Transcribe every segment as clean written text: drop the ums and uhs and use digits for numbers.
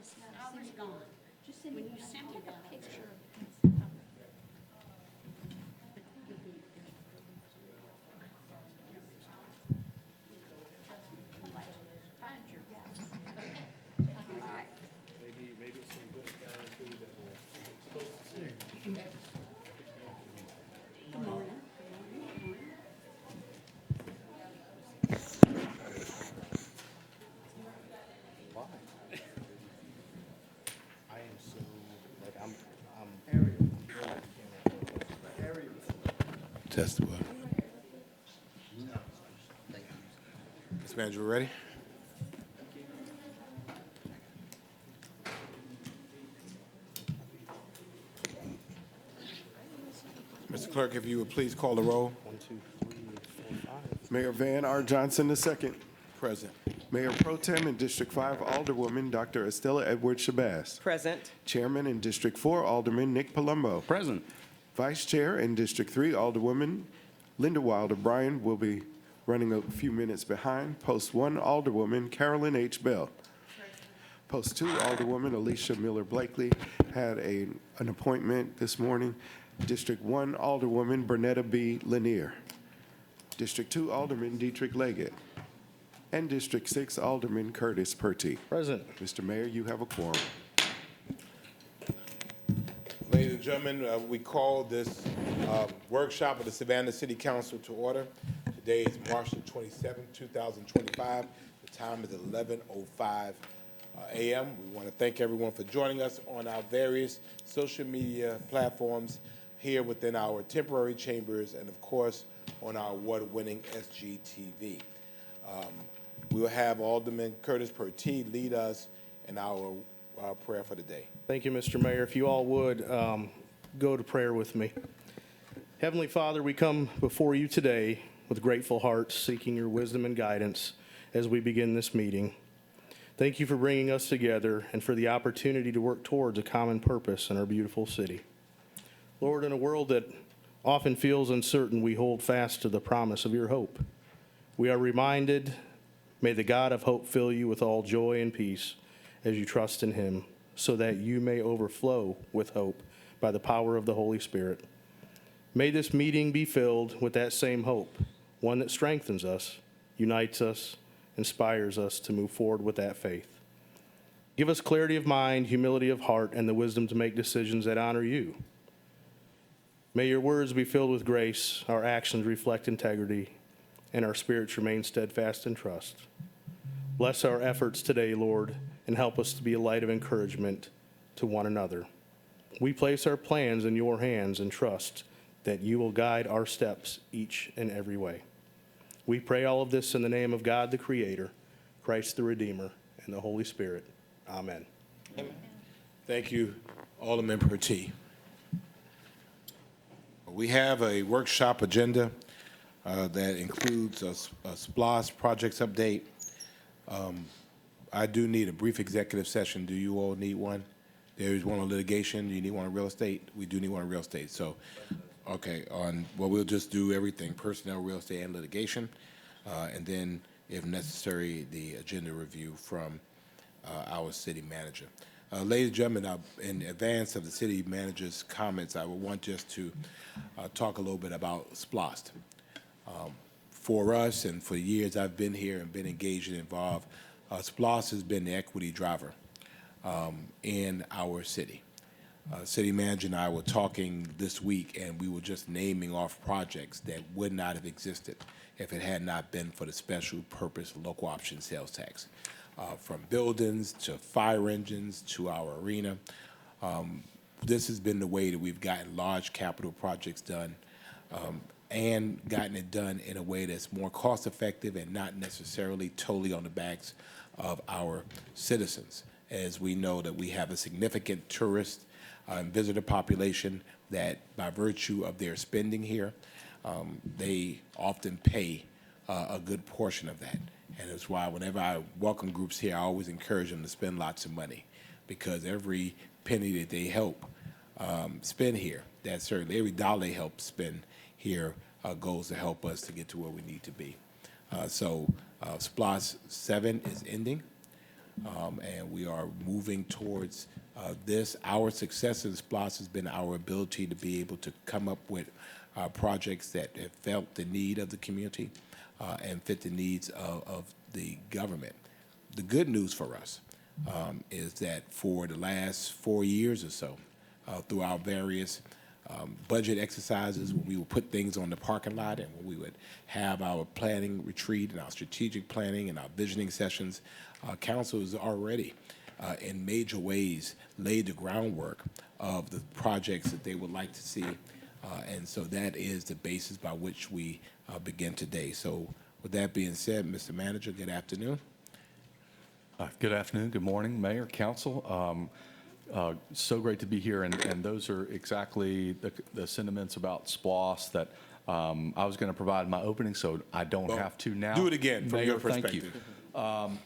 Albert's gone. Just send me, when you send me that picture. Find your guys. All right. Maybe some good guarantee that we're supposed to see. Good morning. Why? I am so, like, I'm. Test what? Ms. Manager, ready? Mr. Clerk, if you would please call the roll. 1, 2, 3, 4, 5. Mayor Van R. Johnson II. Present. Mayor Pro Tem in District 5, Alderwoman Dr. Estella Edwards Shabazz. Present. Chairman in District 4, Alderman Nick Palumbo. Present. Vice Chair in District 3, Alderwoman Linda Wilder Bryan will be running a few minutes behind. Post 1, Alderwoman Carolyn H. Bell. Post 2, Alderwoman Alicia Miller Blakely had an appointment this morning. District 1, Alderwoman Bernetta B. Lanier. District 2, Alderman Dietrich Leggett. And District 6, Alderman Curtis Purty. Present. Mr. Mayor, you have a quorum. Ladies and gentlemen, we call this workshop of the Savannah City Council to order. Today is March the 27th, 2025. The time is 11:05 a.m. We want to thank everyone for joining us on our various social media platforms here within our temporary chambers and, of course, on our award-winning SGTV. We will have Alderman Curtis Purty lead us in our prayer for the day. Thank you, Mr. Mayor. If you all would go to prayer with me. Heavenly Father, we come before you today with grateful hearts, seeking your wisdom and guidance as we begin this meeting. Thank you for bringing us together and for the opportunity to work towards a common purpose in our beautiful city. Lord, in a world that often feels uncertain, we hold fast to the promise of your hope. We are reminded, may the God of hope fill you with all joy and peace as you trust in him, so that you may overflow with hope by the power of the Holy Spirit. May this meeting be filled with that same hope, one that strengthens us, unites us, inspires us to move forward with that faith. Give us clarity of mind, humility of heart, and the wisdom to make decisions that honor you. May your words be filled with grace, our actions reflect integrity, and our spirits remain steadfast in trust. Bless our efforts today, Lord, and help us to be a light of encouragement to one another. We place our plans in your hands and trust that you will guide our steps each and every way. We pray all of this in the name of God the Creator, Christ the Redeemer, and the Holy Spirit. Amen. Thank you, Alderman Purty. We have a workshop agenda that includes a SPLOST projects update. I do need a brief executive session. Do you all need one? There is one on litigation. Do you need one on real estate? We do need one on real estate. So, okay, we'll just do everything, personnel, real estate, and litigation. And then, if necessary, the agenda review from our city manager. Ladies and gentlemen, in advance of the city manager's comments, I would want just to talk a little bit about SPLOST. For us, and for years I've been here and been engaged and involved, SPLOST has been the equity driver in our city. City manager and I were talking this week, and we were just naming off projects that would not have existed if it had not been for the special purpose local option sales tax. From buildings to fire engines to our arena. This has been the way that we've gotten large capital projects done and gotten it done in a way that's more cost effective and not necessarily totally on the backs of our citizens. As we know that we have a significant tourist and visitor population that by virtue of their spending here, they often pay a good portion of that. And that's why whenever I welcome groups here, I always encourage them to spend lots of money, because every penny that they help spend here, that's certainly every dollar they help spend here goes to help us to get to where we need to be. So SPLOST 7 is ending. and we are moving towards this. Our success in SPLOST has been our ability to be able to come up with projects that have felt the need of the community and fit the needs of the government. The good news for us is that for the last 4 years or so, through our various budget exercises, when we would put things on the parking lot and when we would have our planning retreat and our strategic planning and our visioning sessions, council has already in major ways laid the groundwork of the projects that they would like to see. And so that is the basis by which we begin today. So with that being said, Mr. Manager, good afternoon. Good afternoon, good morning, Mayor, Council. So great to be here, and those are exactly the sentiments about SPLOST that I was going to provide in my opening, so I don't have to now. Do it again from Mayor, your thank perspective. you.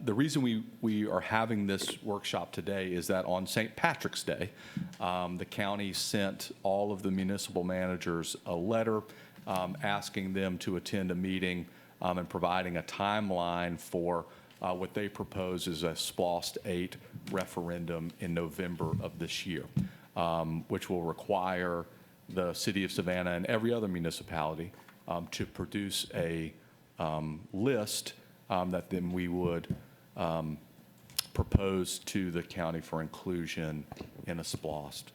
The reason we are having this workshop today is that on St. Patrick's Day, the county sent all of the municipal managers a letter asking them to attend a meeting and providing a timeline for what they propose is a SPLOST 8 referendum in November of this year, which will require the city of Savannah and every other municipality to produce a list that then we would propose to the county for inclusion in a SPLOST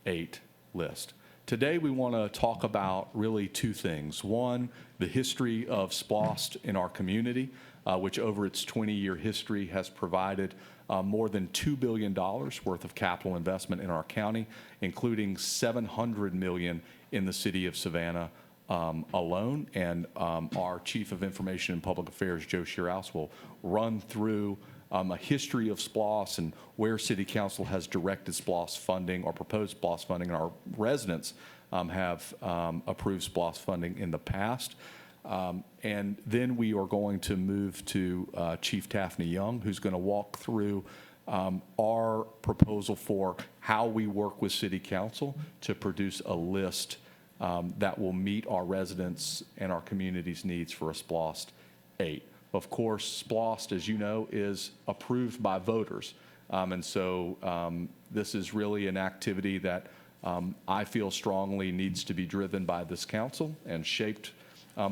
8 list. Today, we want to talk about really two things. One, the history of SPLOST in our community, which over its 20-year history has provided more than $2 billion worth of capital investment in our county, including $700 million in the city of Savannah alone. And our Chief of Information and Public Affairs, Joe Shearhouse, will run through a history of SPLOST and where City Council has directed SPLOST funding or proposed SPLOST funding. And our residents have approved SPLOST funding in the past. And then we are going to move to Chief Taffney Young, who's going to walk through our proposal for how we work with City Council to produce a list that will meet our residents and our community's needs for a SPLOST 8. Of course, SPLOST, as you know, is approved by voters. And so this is really an activity that I feel strongly needs to be driven by this council and shaped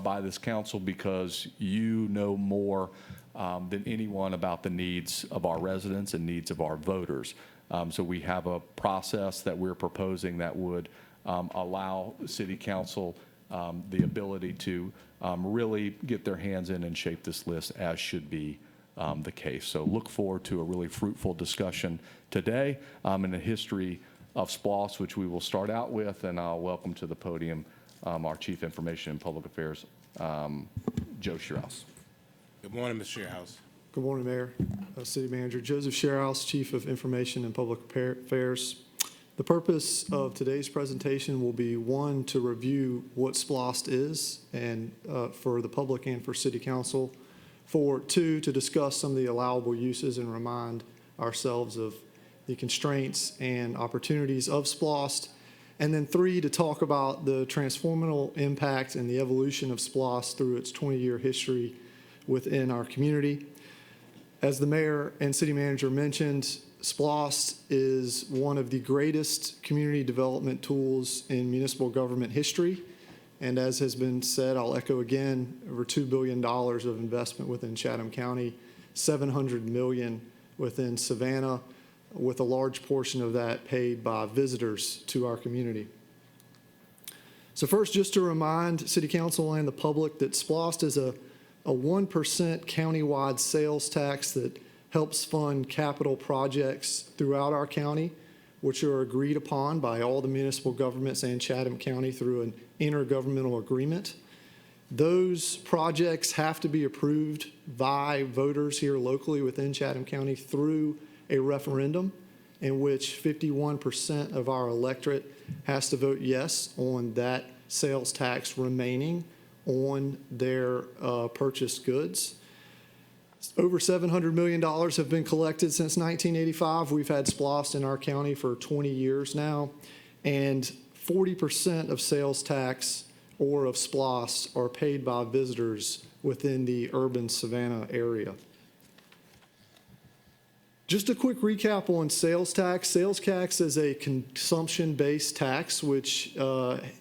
by this council, because you know more than anyone about the needs of our residents and needs of our voters. So we have a process that we're proposing that would allow City Council the ability to really get their hands in and shape this list, as should be the case. So look forward to a really fruitful discussion today in a history of SPLOST, which we will start out with, and I'll welcome to the podium our Chief Information and Public Affairs, Joe Shearhouse. Good morning, Mr. Shearhouse. Good morning, Mayor, City Manager. Joseph Shearhouse, Chief of Information and Public Affairs. The purpose of today's presentation will be, one, to review what SPLOST is and for the public and for City Council. Two, to discuss some of the allowable uses and remind ourselves of the constraints and opportunities of SPLOST. And then three, to talk about the transformational impact and the evolution of SPLOST through its 20-year history within our community. As the Mayor and City Manager mentioned, SPLOST is one of the greatest community development tools in municipal government history. And as has been said, I'll echo again, over $2 billion of investment within Chatham County, $700 million within Savannah, with a large portion of that paid by visitors to our community. So first, just to remind City Council and the public that SPLOST is a 1% countywide sales tax that helps fund capital projects throughout our county, which are agreed upon by all the municipal governments and Chatham County through an intergovernmental agreement. Those projects have to be approved by voters here locally within Chatham County through a referendum in which 51% of our electorate has to vote yes on that sales tax remaining on their purchased goods. Over $700 million have been collected since 1985. We've had SPLOST in our county for 20 years now, and 40% of sales tax or of SPLOST are paid by visitors within the urban Savannah area. Just a quick recap on sales tax. Sales tax is a consumption-based tax, which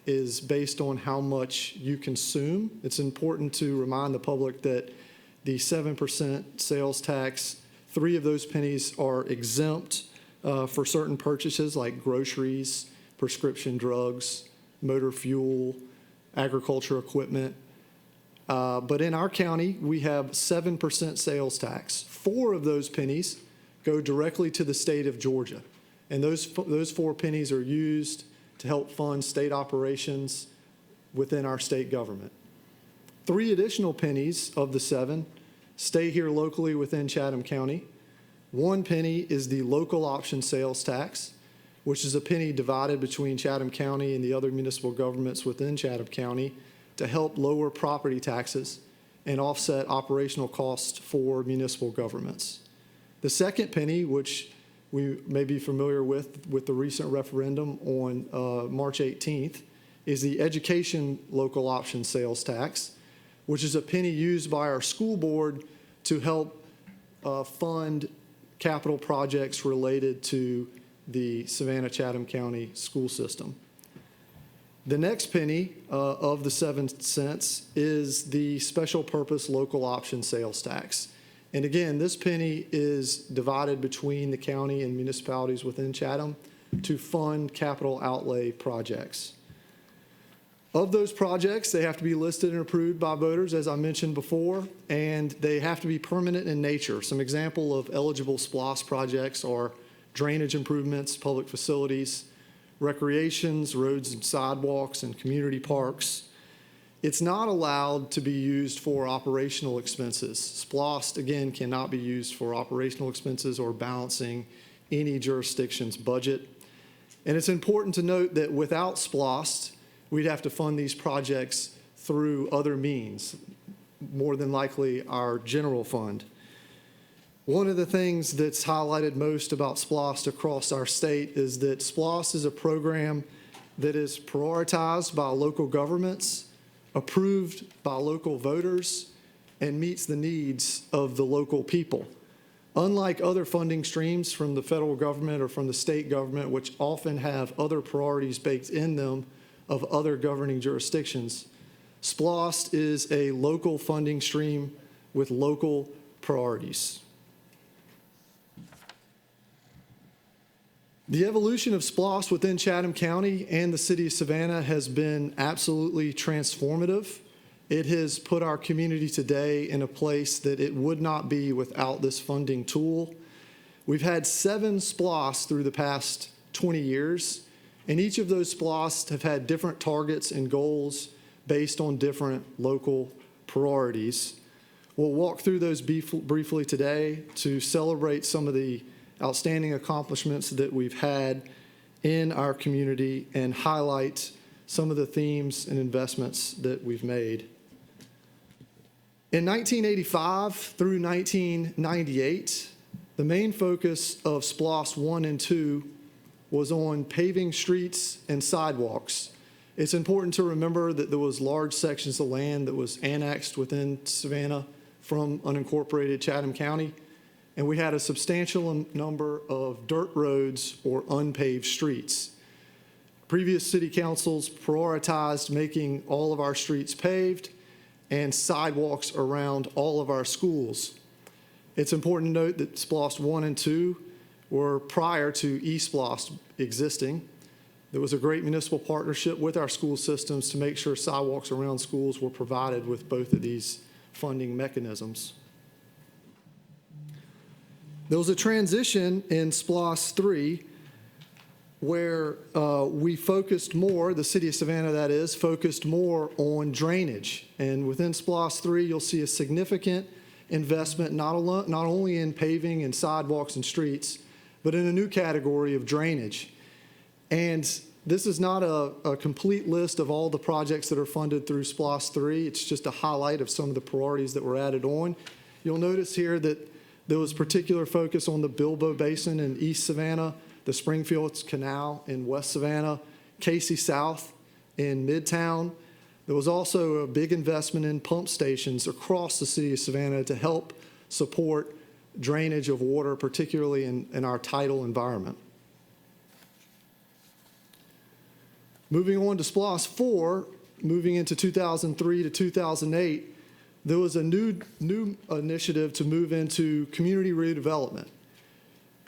is based on how much you consume. It's important to remind the public that the 7% sales tax, 3 of those pennies are exempt for certain purchases like groceries, prescription drugs, motor fuel, agriculture equipment. But in our county, we have 7% sales tax. 4 of those pennies go directly to the state of Georgia. And those 4 pennies are used to help fund state operations within our state government. 3 additional pennies of the 7 stay here locally within Chatham County. 1 penny is the local option sales tax, which is a penny divided between Chatham County and the other municipal governments within Chatham County to help lower property taxes and offset operational costs for municipal governments. The 2nd penny, which we may be familiar with the recent referendum on March 18th, is the education local option sales tax, which is a penny used by our school board to help fund capital projects related to the Savannah-Chatham County school system. The next penny of the 7 cents is the special purpose local option sales tax. And again, this penny is divided between the county and municipalities within Chatham to fund capital outlay projects. Of those projects, they have to be listed and approved by voters, as I mentioned before, and they have to be permanent in nature. Some example of eligible SPLOST projects are drainage improvements, public facilities, recreations, roads and sidewalks, and community parks. It's not allowed to be used for operational expenses. SPLOST, again, cannot be used for operational expenses or balancing any jurisdiction's budget. And it's important to note that without SPLOST, we'd have to fund these projects through other means, more than likely our general fund. One of the things that's highlighted most about SPLOST across our state is that SPLOST is a program that is prioritized by local governments, approved by local voters, and meets the needs of the local people. Unlike other funding streams from the federal government or from the state government, which often have other priorities baked in them of other governing jurisdictions, SPLOST is a local funding stream with local priorities. The evolution of SPLOST within Chatham County and the city of Savannah has been absolutely transformative. It has put our community today in a place that it would not be without this funding tool. We've had 7 SPLOST through the past 20 years, and each of those SPLOST have had different targets and goals based on different local priorities. We'll walk through those briefly today to celebrate some of the outstanding accomplishments that we've had in our community and highlight some of the themes and investments that we've made. In 1985 through 1998, the main focus of SPLOST 1 and 2 was on paving streets and sidewalks. It's important to remember that there was large sections of land that was annexed within Savannah from unincorporated Chatham County, and we had a substantial number of dirt roads or unpaved streets. Previous city councils prioritized making all of our streets paved and sidewalks around all of our schools. It's important to note that SPLOST 1 and 2 were prior to eSPLOST existing. There was a great municipal partnership with our school systems to make sure sidewalks around schools were provided with both of these funding mechanisms. There was a transition in SPLOST 3 where we focused more, the city of Savannah that is, focused more on drainage. And within SPLOST 3, you'll see a significant investment not only in paving and sidewalks and streets, but in a new category of drainage. And this is not a complete list of all the projects that are funded through SPLOST 3. It's just a highlight of some of the priorities that were added on. You'll notice here that there was particular focus on the Bilbo Basin in East Savannah, the Springfields Canal in West Savannah, Casey South in Midtown. There was also a big investment in pump stations across the city of Savannah to help support drainage of water, particularly in our tidal environment. Moving on to SPLOST 4, moving into 2003 to 2008, there was a new initiative to move into community redevelopment.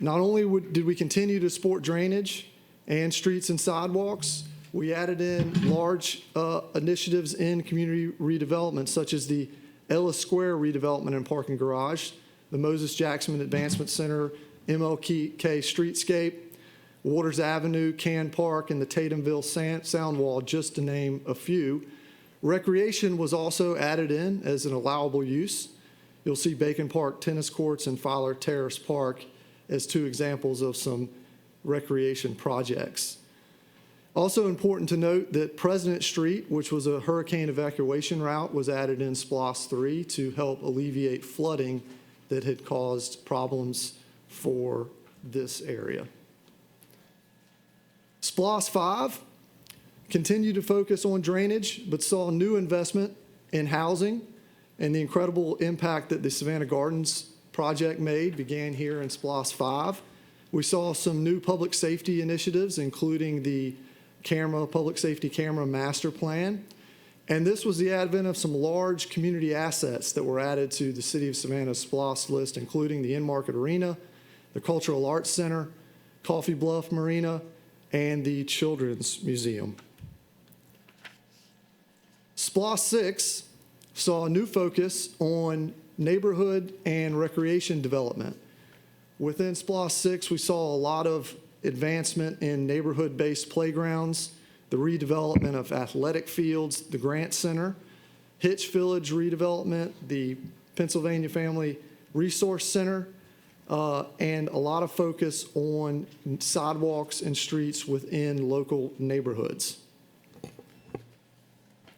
Not only did we continue to support drainage and streets and sidewalks, we added in large initiatives in community redevelopment, such as the Ellis Square redevelopment and parking garage, the Moses Jackson Advancement Center, MLK Streetscape, Waters Avenue, Can Park, and the Tatumville Sound Wall, just to name a few. Recreation was also added in as an allowable use. You'll see Bacon Park Tennis Courts and Fowler Terrace Park as two examples of some recreation projects. Also important to note that President Street, which was a hurricane evacuation route, was added in SPLOST 3 to help alleviate flooding that had caused problems for this area. SPLOST 5 continued to focus on drainage, but saw new investment in housing, and the incredible impact that the Savannah Gardens project made began here in SPLOST 5. We saw some new public safety initiatives, including the public safety camera master plan. And this was the advent of some large community assets that were added to the City of Savannah's SPLOST list, including the In-Market Arena, the Cultural Arts Center, Coffee Bluff Marina, and the Children's Museum. SPLOST 6 saw a new focus on neighborhood and recreation development. Within SPLOST 6, we saw a lot of advancement in neighborhood-based playgrounds, the redevelopment of athletic fields, the Grant Center, Hitch Village redevelopment, the Pennsylvania Family Resource Center, and a lot of focus on sidewalks and streets within local neighborhoods.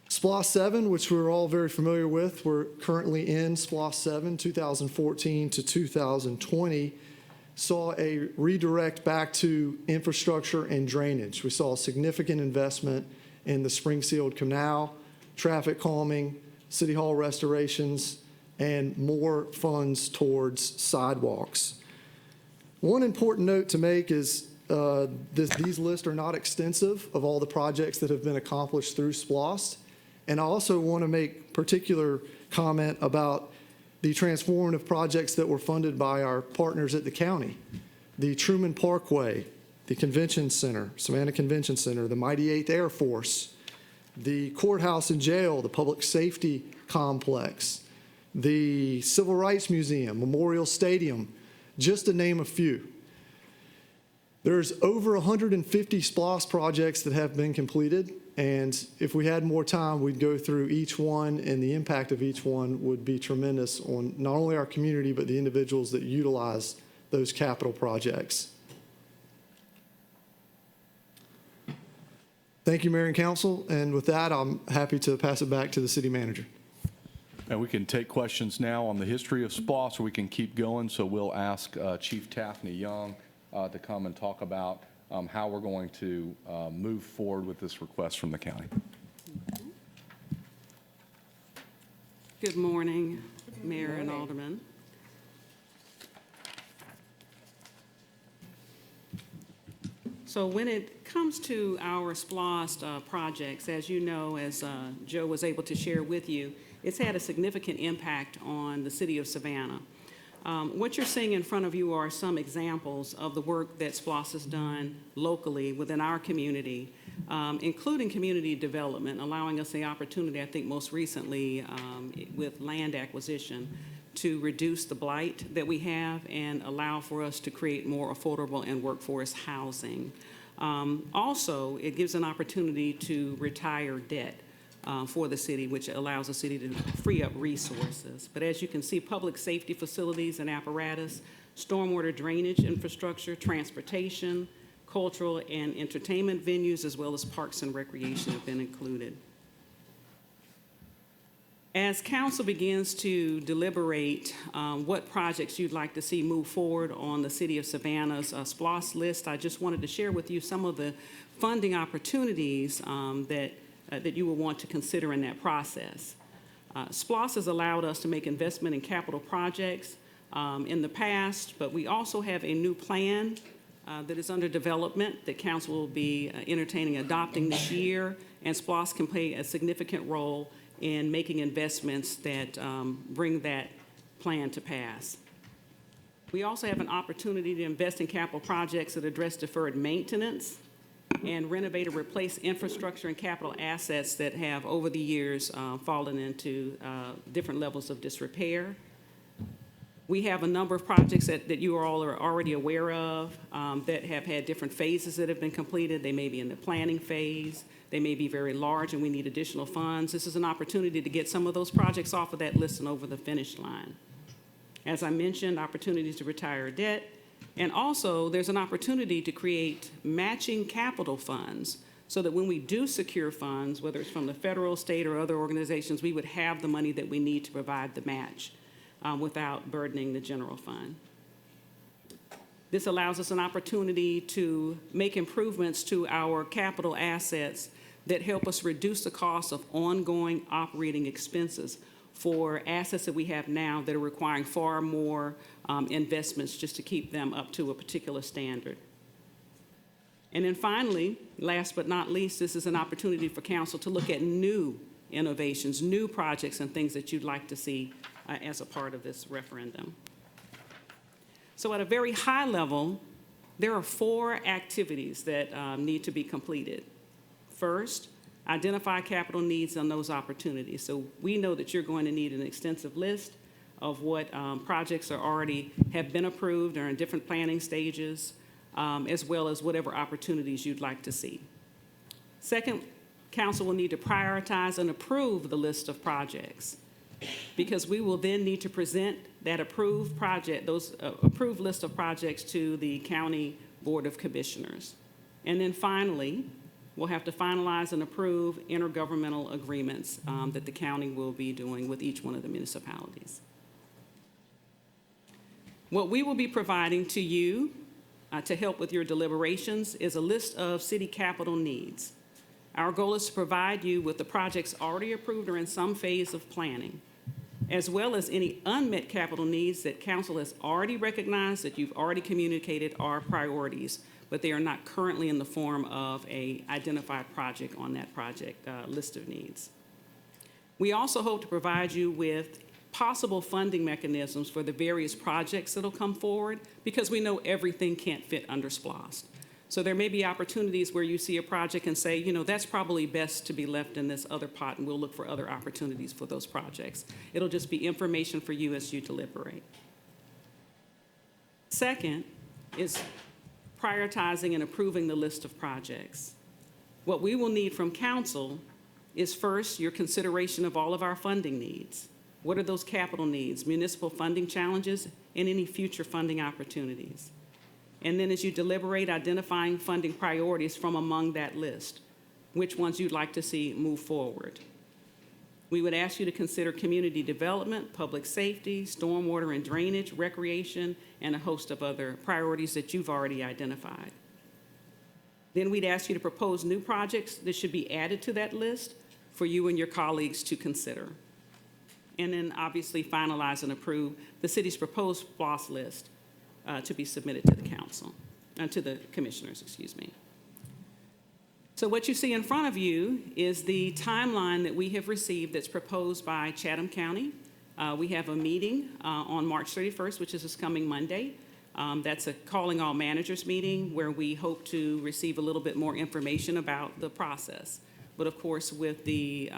SPLOST 7, which we're all very familiar with, we're currently in SPLOST 7, 2014 to 2020, saw a redirect back to infrastructure and drainage. We saw a significant investment in the Springfield Canal, traffic calming, City Hall restorations, and more funds towards sidewalks. One important note to make is these lists are not extensive of all the projects that have been accomplished through SPLOST. And I also want to make particular comment about the transformative projects that were funded by our partners at the county. The Truman Parkway, the Convention Center, Savannah Convention Center, the Mighty 8th Air Force, the courthouse and jail, the public safety complex, the Civil Rights Museum, Memorial Stadium, just to name a few. There's over 150 SPLOST projects that have been completed, and if we had more time, we'd go through each one, and the impact of each one would be tremendous on not only our community, but the individuals that utilize those capital projects. Thank you, Mayor and Council, and with that, I'm happy to pass it back to the City Manager. And we can take questions now on the history of SPLOST, or we can keep going. So we'll ask Chief Taffney Young to come and talk about how we're going to move forward with this request from the county. Good morning, Mayor and Alderman. So when it comes to our SPLOST projects, as you know, as Joe was able to share with you, it's had a significant impact on the City of Savannah. What you're seeing in front of you are some examples of the work that SPLOST has done locally within our community, including community development, allowing us the opportunity, I think most recently with land acquisition, to reduce the blight that we have and allow for us to create more affordable and workforce housing. Also, it gives an opportunity to retire debt for the city, which allows the city to free up resources. But as you can see, public safety facilities and apparatus, stormwater drainage infrastructure, transportation, cultural and entertainment venues, as well as parks and recreation have been included. As council begins to deliberate what projects you'd like to see move forward on the City of Savannah's SPLOST list, I just wanted to share with you some of the funding opportunities that you will want to consider in that process. SPLOST has allowed us to make investment in capital projects in the past, but we also have a new plan that is under development that council will be entertaining adopting this year, and SPLOST can play a significant role in making investments that bring that plan to pass. We also have an opportunity to invest in capital projects that address deferred maintenance and renovate or replace infrastructure and capital assets that have over the years fallen into different levels of disrepair. We have a number of projects that you all are already aware of that have had different phases that have been completed. They may be in the planning phase. They may be very large and we need additional funds. This is an opportunity to get some of those projects off of that list and over the finish line. As I mentioned, opportunities to retire debt. And also, there's an opportunity to create matching capital funds so that when we do secure funds, whether it's from the federal, state, or other organizations, we would have the money that we need to provide the match without burdening the general fund. This allows us an opportunity to make improvements to our capital assets that help us reduce the cost of ongoing operating expenses for assets that we have now that are requiring far more investments just to keep them up to a particular standard. And then finally, last but not least, this is an opportunity for council to look at new innovations, new projects and things that you'd like to see as a part of this referendum. So at a very high level, there are 4 activities that need to be completed. First, identify capital needs on those opportunities. So we know that you're going to need an extensive list of what projects are already have been approved or in different planning stages, as well as whatever opportunities you'd like to see. Second, council will need to prioritize and approve the list of projects, because we will then need to present that approved project, those approved list of projects to the County Board of Commissioners. And then finally, we'll have to finalize and approve intergovernmental agreements that the county will be doing with each one of the municipalities. What we will be providing to you to help with your deliberations is a list of city capital needs. Our goal is to provide you with the projects already approved or in some phase of planning, as well as any unmet capital needs that council has already recognized, that you've already communicated are priorities, but they are not currently in the form of an identified project on that project list of needs. We also hope to provide you with possible funding mechanisms for the various projects that'll come forward, because we know everything can't fit under SPLOST. So there may be opportunities where you see a project and say, you know, that's probably best to be left in this other pot, and we'll look for other opportunities for those projects. It'll just be information for you as you deliberate. Second is prioritizing and approving the list of projects. What we will need from council is first your consideration of all of our funding needs. What are those capital needs, municipal funding challenges, and any future funding opportunities? And then as you deliberate, identifying funding priorities from among that list, which ones you'd like to see move forward. We would ask you to consider community development, public safety, stormwater and drainage, recreation, and a host of other priorities that you've already identified. Then we'd ask you to propose new projects that should be added to that list for you and your colleagues to consider. And then obviously finalize and approve the city's proposed SPLOST list to be submitted to the council, to the commissioners, excuse me. So what you see in front of you is the timeline that we have received that's proposed by Chatham County. We have a meeting on March 31st, which is this coming Monday. That's a calling all managers meeting where we hope to receive a little bit more information about the process. But of course, with the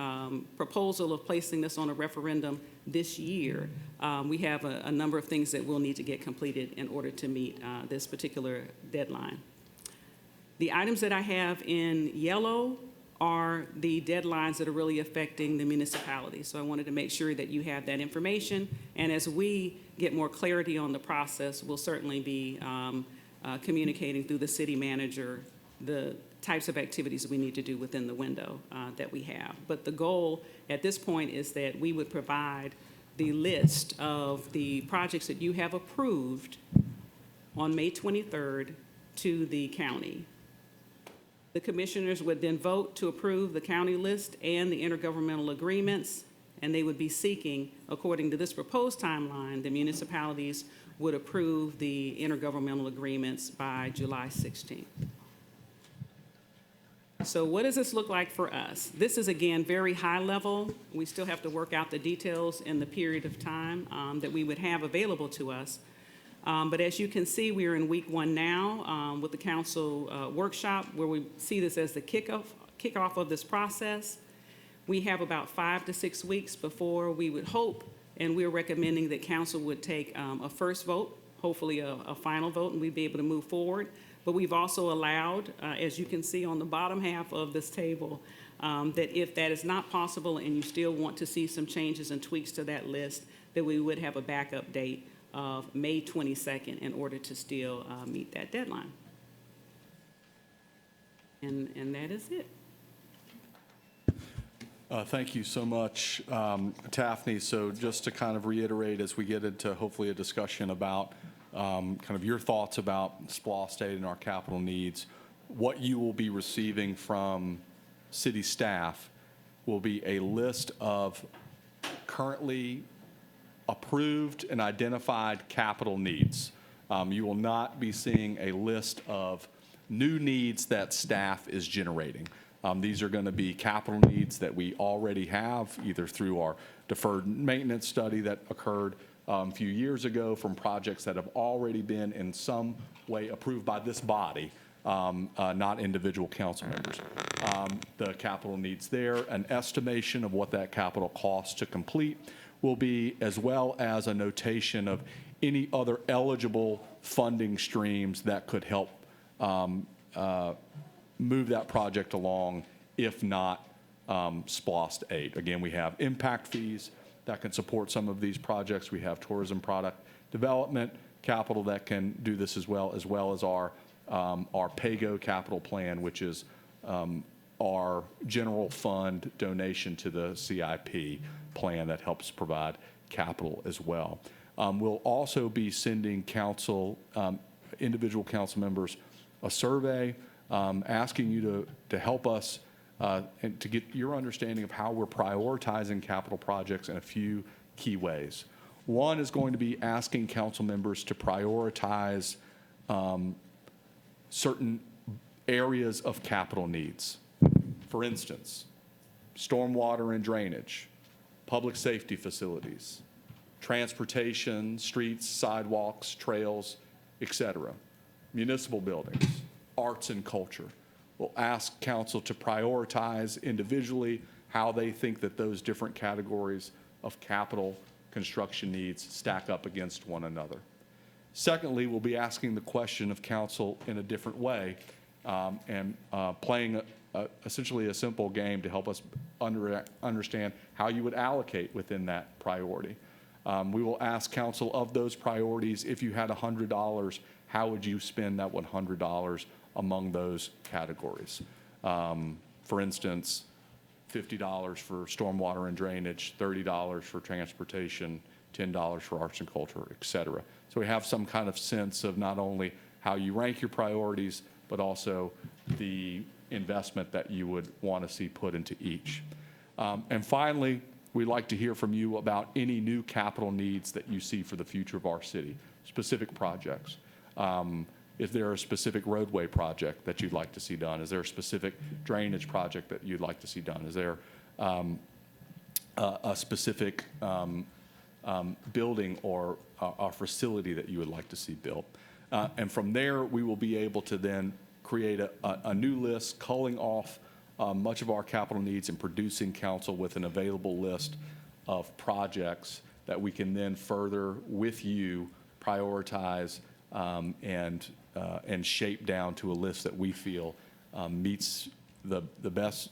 proposal of placing this on a referendum this year, we have a number of things that we'll need to get completed in order to meet this particular deadline. The items that I have in yellow are the deadlines that are really affecting the municipality. So I wanted to make sure that you have that information. And as we get more clarity on the process, we'll certainly be communicating through the city manager the types of activities we need to do within the window that we have. But the goal at this point is that we would provide the list of the projects that you have approved on May 23rd to the county. The commissioners would then vote to approve the county list and the intergovernmental agreements, and they would be seeking, according to this proposed timeline, the municipalities would approve the intergovernmental agreements by July 16th. So what does this look like for us? This is, again, very high level. We still have to work out the details in the period of time that we would have available to us. But as you can see, we are in week 1 now with the council workshop, where we see this as the kickoff of this process. We have about 5 to 6 weeks before we would hope, and we're recommending that council would take a first vote, hopefully a final vote, and we'd be able to move forward. But we've also allowed, as you can see on the bottom half of this table, that if that is not possible and you still want to see some changes and tweaks to that list, that we would have a backup date of May 22nd in order to still meet that deadline. And that is it. Thank you so much, Taffney. So just to kind of reiterate as we get into hopefully a discussion about kind of your thoughts about SPLOST 8 and our capital needs, what you will be receiving from city staff will be a list of currently approved and identified capital needs. You will not be seeing a list of new needs that staff is generating. These are going to be capital needs that we already have, either through our deferred maintenance study that occurred a few years ago, from projects that have already been in some way approved by this body, not individual council members. The capital needs there, an estimation of what that capital costs to complete will be, as well as a notation of any other eligible funding streams that could help move that project along, if not SPLOST 8. Again, we have impact fees that can support some of these projects. We have tourism product development capital that can do this as well as our PAYGO capital plan, which is our general fund donation to the CIP plan that helps provide capital as well. We'll also be sending council, individual council members, a survey asking you to help us and to get your understanding of how we're prioritizing capital projects in a few key ways. One is going to be asking council members to prioritize certain areas of capital needs. For instance, stormwater and drainage, public safety facilities, transportation, streets, sidewalks, trails, etc., municipal buildings, arts and culture. We'll ask council to prioritize individually how they think that those different categories of capital construction needs stack up against one another. Secondly, we'll be asking the question of council in a different way and playing essentially a simple game to help us understand how you would allocate within that priority. We will ask council of those priorities, if you had $100, how would you spend that $100 among those categories? For instance, $50 for stormwater and drainage, $30 for transportation, $10 for arts and culture, et cetera. So we have some kind of sense of not only how you rank your priorities, but also the investment that you would want to see put into each. And finally, we'd like to hear from you about any new capital needs that you see for the future of our city, specific projects. Is there a specific roadway project that you'd like to see done? Is there a specific drainage project that you'd like to see done? Is there a specific building or a facility that you would like to see built? And from there, we will be able to then create a new list, culling off much of our capital needs and producing council with an available list of projects that we can then further, with you, prioritize and shape down to a list that we feel meets the best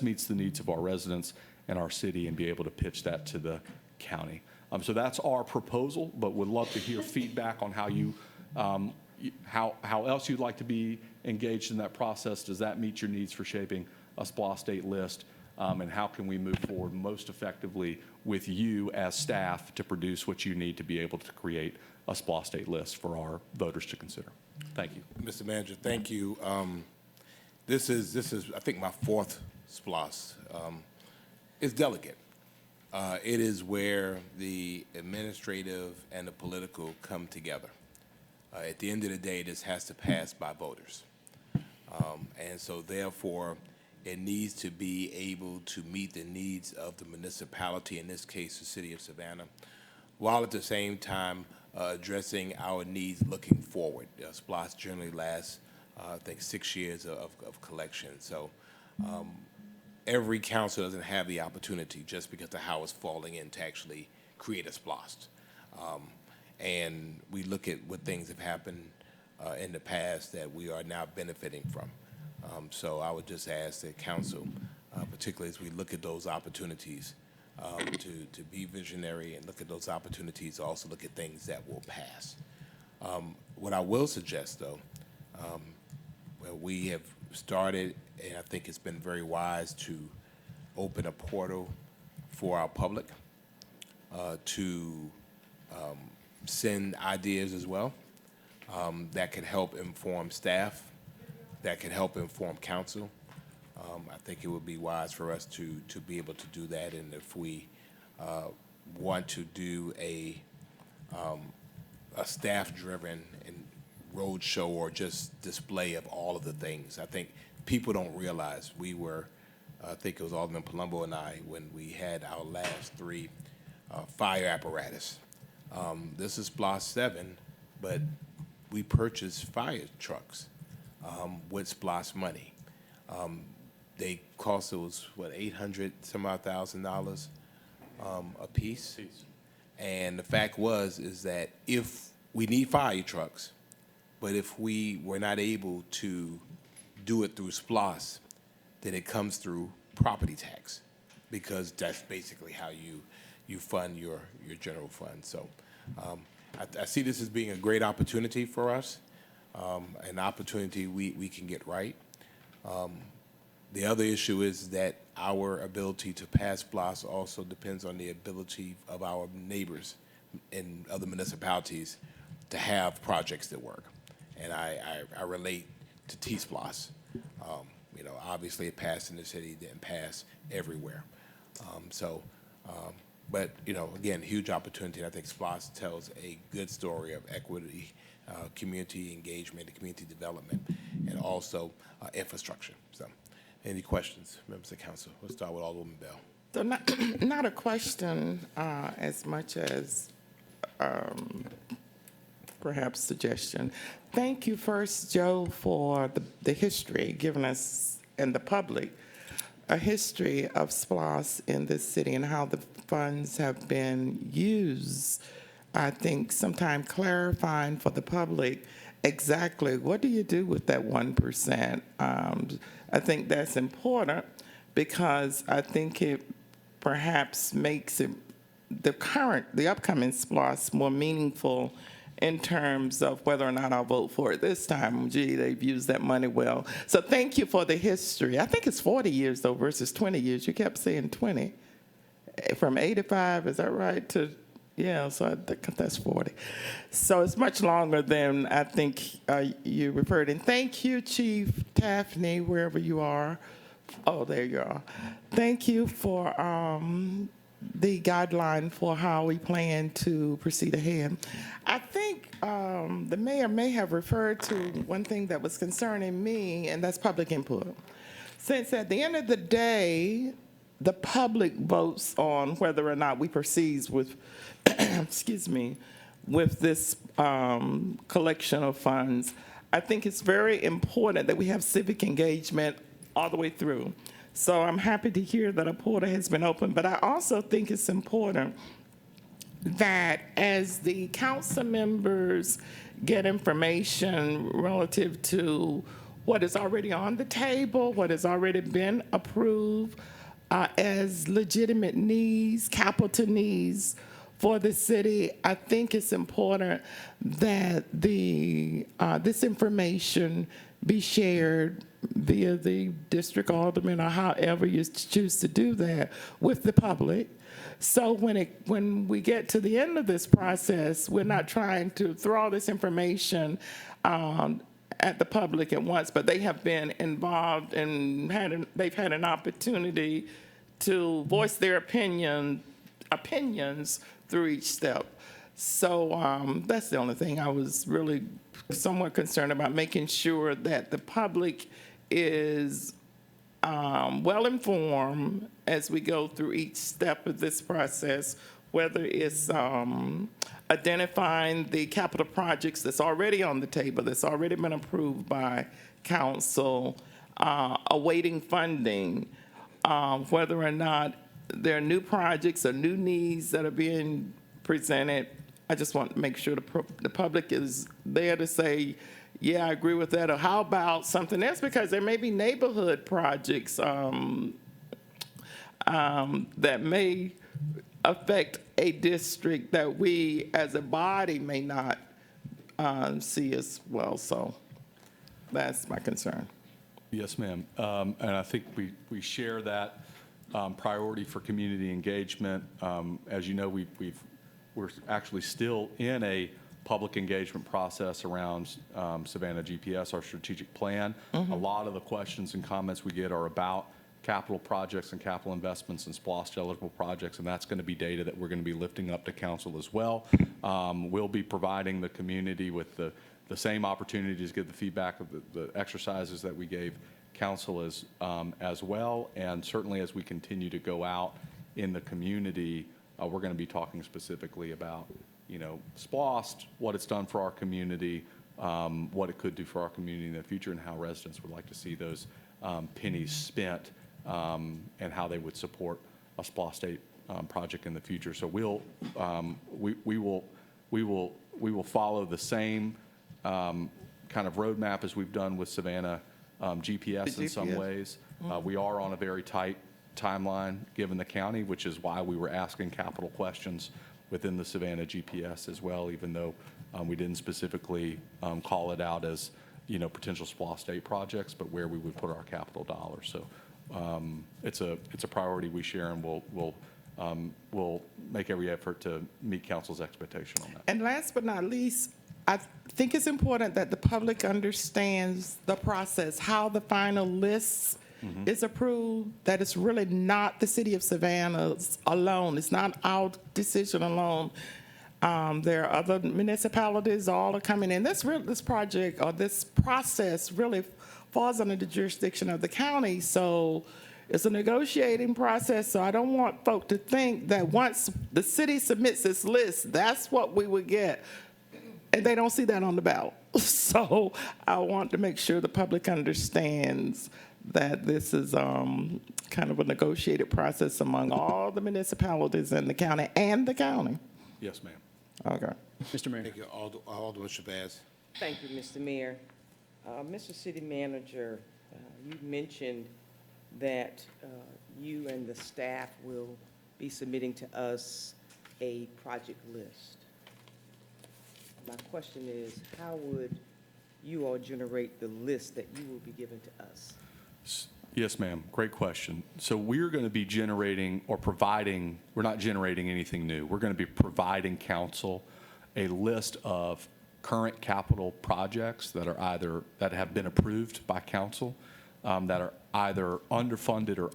meets the needs of our residents and our city, and be able to pitch that to the county. So that's our proposal, but would love to hear feedback on how you how else you'd like to be engaged in that process. Does that meet your needs for shaping a SPLOST 8 list? And how can we move forward most effectively with you as staff to produce what you need to be able to create a SPLOST 8 list for our voters to consider? Thank you. Mr. Manager, thank you. This is I think my fourth SPLOST. It's delicate. It is where the administrative and the political come together. At the end of the day, this has to pass by voters. And so therefore, it needs to be able to meet the needs of the municipality, in this case, the city of Savannah, while at the same time addressing our needs looking forward. SPLOST generally lasts, I think, 6 years of collection. So every council doesn't have the opportunity, just because of how it's falling in, to actually create a SPLOST. And we look at what things have happened in the past that we are now benefiting from. So I would just ask the council, particularly as we look at those opportunities, to be visionary and look at those opportunities, also look at things that will pass. What I will suggest, though, well, we have started, and I think it's been very wise to open a portal for our public to send ideas as well that can help inform staff, that can help inform council. I think it would be wise for us to be able to do that, and if we want to do a staff-driven and road show or just display of all of the things, I think people don't realize we were, I think it was Alderman Palumbo and I, when we had our last 3 fire apparatus. This is SPLOST 7, but we purchased fire trucks with SPLOST money. They cost us, what, $800,000 a piece? And the fact is that if we need fire trucks, but if we were not able to do it through SPLOST, then it comes through property tax, because that's basically how you fund your general fund. So I see this as being a great opportunity for us, an opportunity we can get right. The other issue is that our ability to pass SPLOST also depends on the ability of our neighbors in other municipalities to have projects that work. And I relate to T-SPLOST. You know, obviously it passed in the city, didn't pass everywhere. But, you know, again, huge opportunity. I think SPLOST tells a good story of equity, community engagement, community development, and also infrastructure. So, any questions, members of council? We'll start with Alderwoman Bell. So not a question as much as perhaps suggestion. Thank you first, Joe, for the history, giving us and the public a history of SPLOST in this city and how the funds have been used. I think sometime clarifying for the public exactly what do you do with that 1%. I think that's important because I think it perhaps makes it the upcoming SPLOST more meaningful in terms of whether or not I'll vote for it this time. Gee, they've used that money well. So thank you for the history. I think it's 40 years, though, versus 20 years. You kept saying 20. From 85, is that right, to, yeah, so I think that's 40. So it's much longer than I think you referred. And thank you, Chief Taffney, wherever you are. Oh, there you are. Thank you for the guideline for how we plan to proceed ahead. I think the mayor may have referred to one thing that was concerning me, and that's public input. Since at the end of the day, the public votes on whether or not we proceed with, excuse me, with this collection of funds, I think it's very important that we have civic engagement all the way through. So I'm happy to hear that a portal has been opened, but I also think it's important that as the council members get information relative to what is already on the table, what has already been approved as legitimate needs, capital needs for the city, I think it's important that this information be shared via the district alderman or however you choose to do that with the public. So when we get to the end of this process, we're not trying to throw all this information at the public at once, but they have been involved and they've had an opportunity to voice their opinion opinions through each step. So that's the only thing I was really somewhat concerned about, making sure that the public is well-informed as we go through each step of this process, whether it's identifying the capital projects that's already on the table, that's already been approved by council, awaiting funding, whether or not there are new projects or new needs that are being presented. I just want to make sure the public is there to say, yeah, I agree with that, or how about something else? Because there may be neighborhood projects that may affect a district that we as a body may not see as well. So that's my concern. Yes, ma'am. And I think we share that priority for community engagement. As you know, we're actually still in a public engagement process around Savannah GPS, our strategic plan. A lot of the questions and comments we get are about capital projects and capital investments and SPLOST eligible projects, and that's going to be data that we're going to be lifting up to council as well. We'll be providing the community with the same opportunities to get the feedback of the exercises that we gave council as well. And certainly as we continue to go out in the community, we're going to be talking specifically about, SPLOST, what it's done for our community, what it could do for our community in the future, and how residents would like to see those pennies spent, and how they would support a SPLOST 8 project in the future. So we will follow the same kind of roadmap as we've done with Savannah GPS in some ways. We are on a very tight timeline given the county, which is why we were asking capital questions within the Savannah GPS as well, even though we didn't specifically call it out as potential SPLOST 8 projects, but where we would put our capital dollars. So it's a priority we share, and we'll make every effort to meet council's expectation on that. And last but not least, I think it's important that the public understands the process, how the final list is approved, that it's really not the city of Savannah alone. It's not our decision alone. There are other municipalities all are coming in. This project or this process really falls under the jurisdiction of the county. So it's a negotiating process. So I don't want folk to think that once the city submits its list, that's what we would get. And they don't see that on the ballot. So I want to make sure the public understands that this is kind of a negotiated process among all the municipalities in the county and the county. Yes, ma'am. Okay. Mr. Mayor. Thank you, Alderman Shabazz. Thank you, Mr. Mayor. Mr. City Manager, you mentioned that you and the staff will be submitting to us a project list. My question is, how would you all generate the list that you will be giving to us? Yes, ma'am. Great question. So we're going to be generating or providing, we're not generating anything new. We're going to be providing council a list of current capital projects that have been approved by council, that are either underfunded or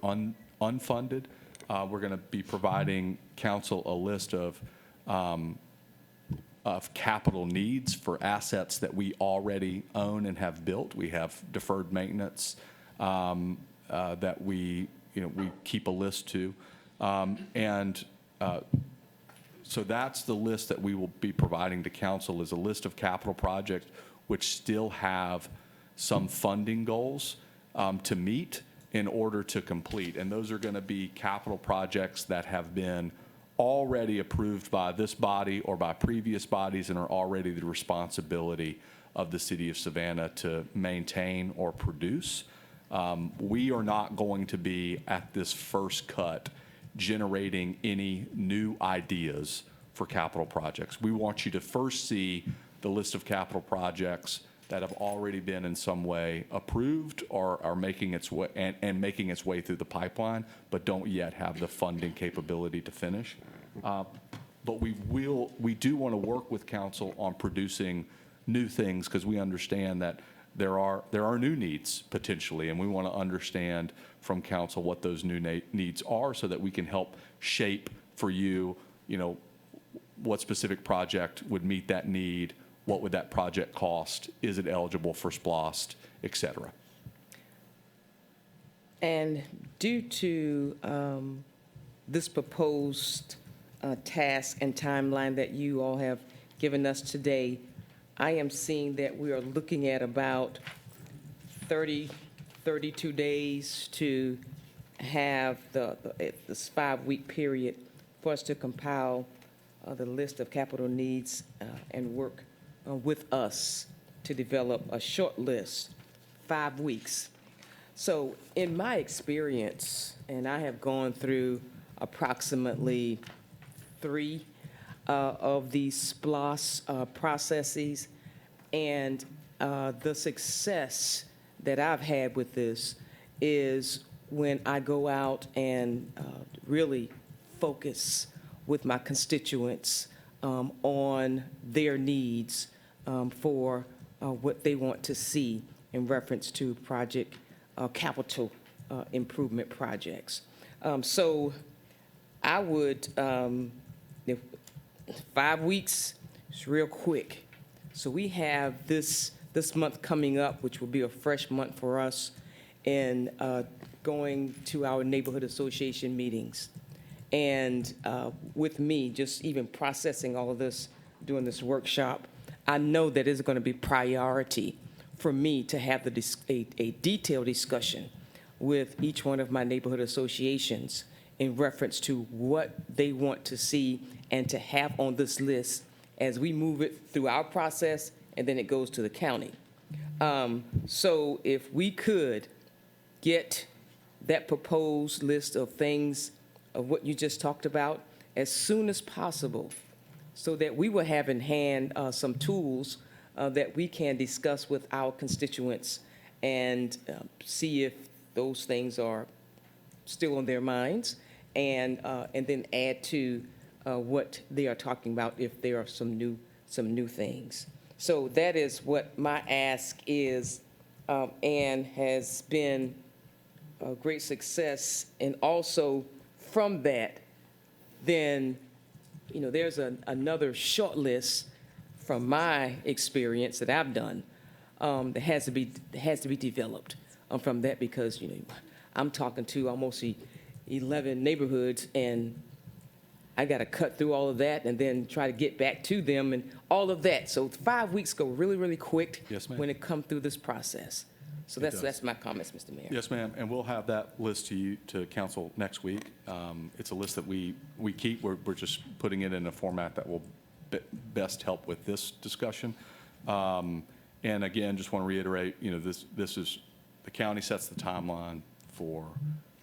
unfunded. We're going to be providing council a list of capital needs for assets that we already own and have built. We have deferred maintenance that we keep a list to. So that's the list that we will be providing to council, is a list of capital projects which still have some funding goals to meet in order to complete. And those are going to be capital projects that have been already approved by this body or by previous bodies and are already the responsibility of the city of Savannah to maintain or produce. We are not going to be at this first cut generating any new ideas for capital projects. We want you to first see the list of capital projects that have already been in some way approved or are making its way and making its way through the pipeline, but don't yet have the funding capability to finish. But we do want to work with council on producing new things, because we understand that there are new needs potentially, and we want to understand from council what those new needs are so that we can help shape for you, what specific project would meet that need? What would that project cost? Is it eligible for SPLOST, et cetera? And due to this proposed task and timeline that you all have given us today, I am seeing that we are looking at about 32 days to have this 5-week period for us to compile the list of capital needs and work with us to develop a short list, 5 weeks. So in my experience, and I have gone through approximately 3 of these SPLOST processes, and the success that I've had with this is when I go out and really focus with my constituents on their needs for what they want to see in reference to project capital improvement projects. So I would, if 5 weeks, it's real quick. So we have this month coming up, which will be a fresh month for us, in going to our neighborhood association meetings. And with me, just even processing all of this, doing this workshop, I know that it's going to be priority for me to have a detailed discussion with each one of my neighborhood associations in reference to what they want to see and to have on this list as we move it through our process and then it goes to the county. So if we could get that proposed list of things of what you just talked about as soon as possible, so that we will have in hand some tools that we can discuss with our constituents and see if those things are still on their minds, and then add to what they are talking about if there are some new things. So that is what my ask is, and has been a great success. And also from that, then, there's another short list from my experience that I've done that has to be developed from that, because I'm talking to almost 11 neighborhoods, and I got to cut through all of that and then try to get back to them and all of that. So 5 weeks go really, really quick. Yes, ma'am. When it comes through this process. So It does. that's my comments, Mr. Mayor. Yes, ma'am, and we'll have that list to council next week. It's a list that we keep. We're just putting it in a format that will best help with this discussion. And again, just want to reiterate, this is, the county sets the timeline for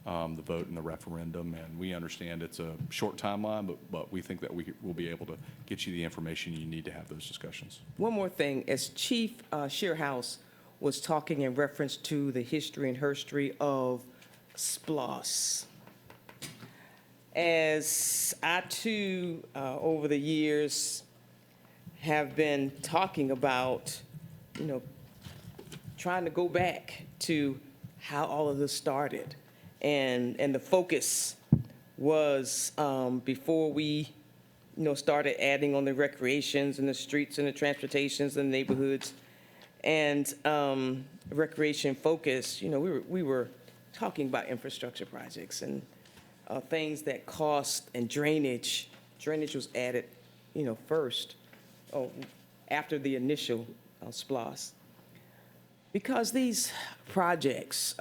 the vote in the referendum, and we understand it's a short timeline, but we think that we will be able to get you the information you need to have those discussions. One more thing, as Chief Shearhouse was talking in reference to the history and herstory of SPLOST. As I too, over the years, have been talking about, trying to go back to how all of this started. And the focus was before we, started adding on the recreations and the streets and the transportations and neighborhoods and recreation focus, we were talking about infrastructure projects and things that cost, and drainage. Drainage was added, first, after the initial SPLOST. Because these projects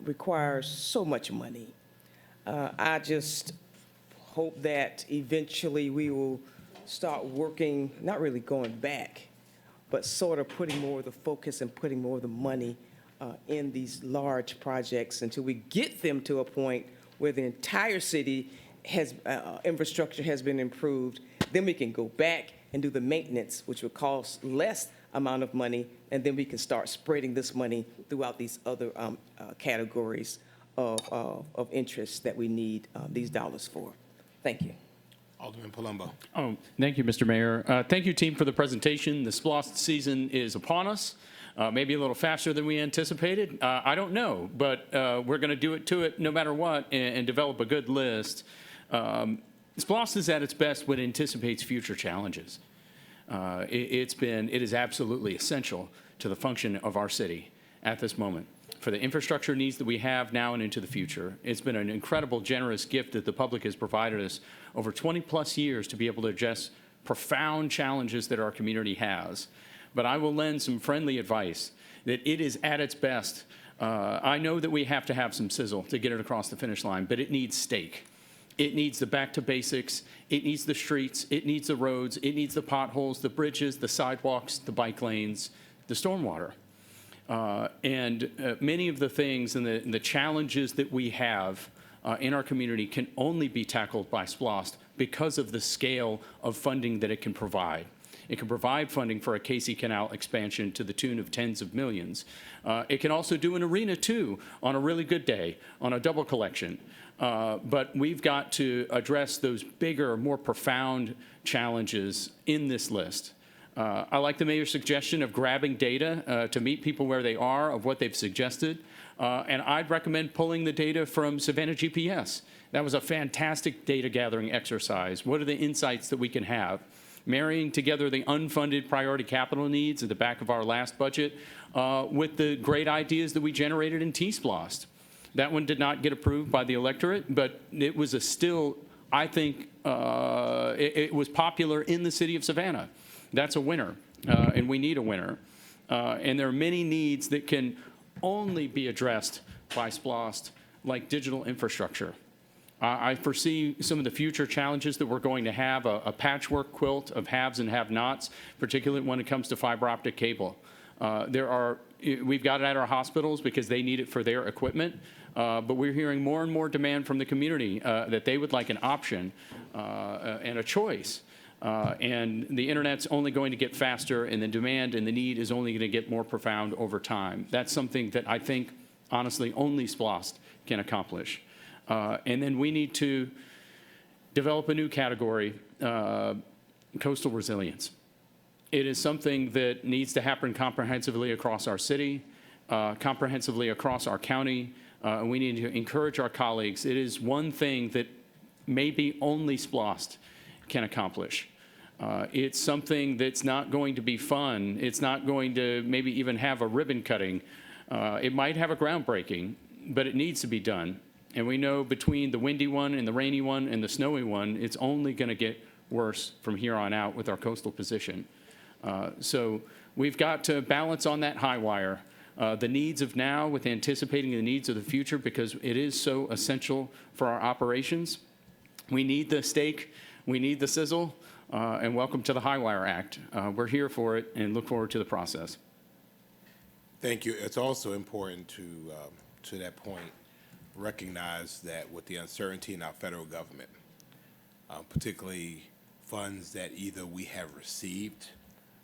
require so much money, I just hope that eventually we will start working, not really going back, but sort of putting more of the focus and putting more of the money in these large projects until we get them to a point where the entire city has, infrastructure has been improved. Then we can go back and do the maintenance, which would cost less amount of money, and then we can start spreading this money throughout these other categories of interest that we need these dollars for. Thank you. Alderman Palumbo. Oh, thank you, Mr. Mayor. Thank you, team, for the presentation. The SPLOST season is upon us, maybe a little faster than we anticipated. I don't know, but we're going to do it no matter what and develop a good list. SPLOST is at its best when it anticipates future challenges. It is absolutely essential to the function of our city at this moment. For the infrastructure needs that we have now and into the future, it's been an incredible, generous gift that the public has provided us over 20-plus years to be able to address profound challenges that our community has. But I will lend some friendly advice that it is at its best. I know that we have to have some sizzle to get it across the finish line, but it needs steak. It needs the back to basics. It needs the streets. It needs the roads. It needs the potholes, the bridges, the sidewalks, the bike lanes, the stormwater. Many of the things and the challenges that we have in our community can only be tackled by SPLOST because of the scale of funding that it can provide. It can provide funding for a Casey Canal expansion to the tune of tens of millions. It can also do an arena, too, on a really good day, on a double collection. But we've got to address those bigger, more profound challenges in this list. I like the mayor's suggestion of grabbing data to meet people where they are, of what they've suggested. And I'd recommend pulling the data from Savannah GPS. That was a fantastic data gathering exercise. What are the insights that we can have? Marrying together the unfunded priority capital needs at the back of our last budget with the great ideas that we generated in T-SPLOST. That one did not get approved by the electorate, but it was I think, it was popular in the city of Savannah. That's a winner, and we need a winner. And there are many needs that can only be addressed by SPLOST, like digital infrastructure. I foresee some of the future challenges that we're going to have, a patchwork quilt of haves and have-nots, particularly when it comes to fiber optic cable. We've got it at our hospitals because they need it for their equipment, but we're hearing more and more demand from the community that they would like an option and a choice. And the internet's only going to get faster, and the demand and the need is only going to get more profound over time. That's something that I think, honestly, only SPLOST can accomplish. And then we need to develop a new category, coastal resilience. It is something that needs to happen comprehensively across our city, comprehensively across our county. And we need to encourage our colleagues. It is one thing that maybe only SPLOST can accomplish. It's something that's not going to be fun. It's not going to maybe even have a ribbon cutting. It might have a groundbreaking, but it needs to be done. And we know between the windy one and the rainy one and the snowy one, it's only going to get worse from here on out with our coastal position. So we've got to balance on that high wire, the needs of now with anticipating the needs of the future, because it is so essential for our operations. We need the steak, we need the sizzle, and welcome to the High Wire Act. We're here for it and look forward to the process. Thank you. It's also important to that point, recognize that with the uncertainty in our federal government, particularly funds that either we have received,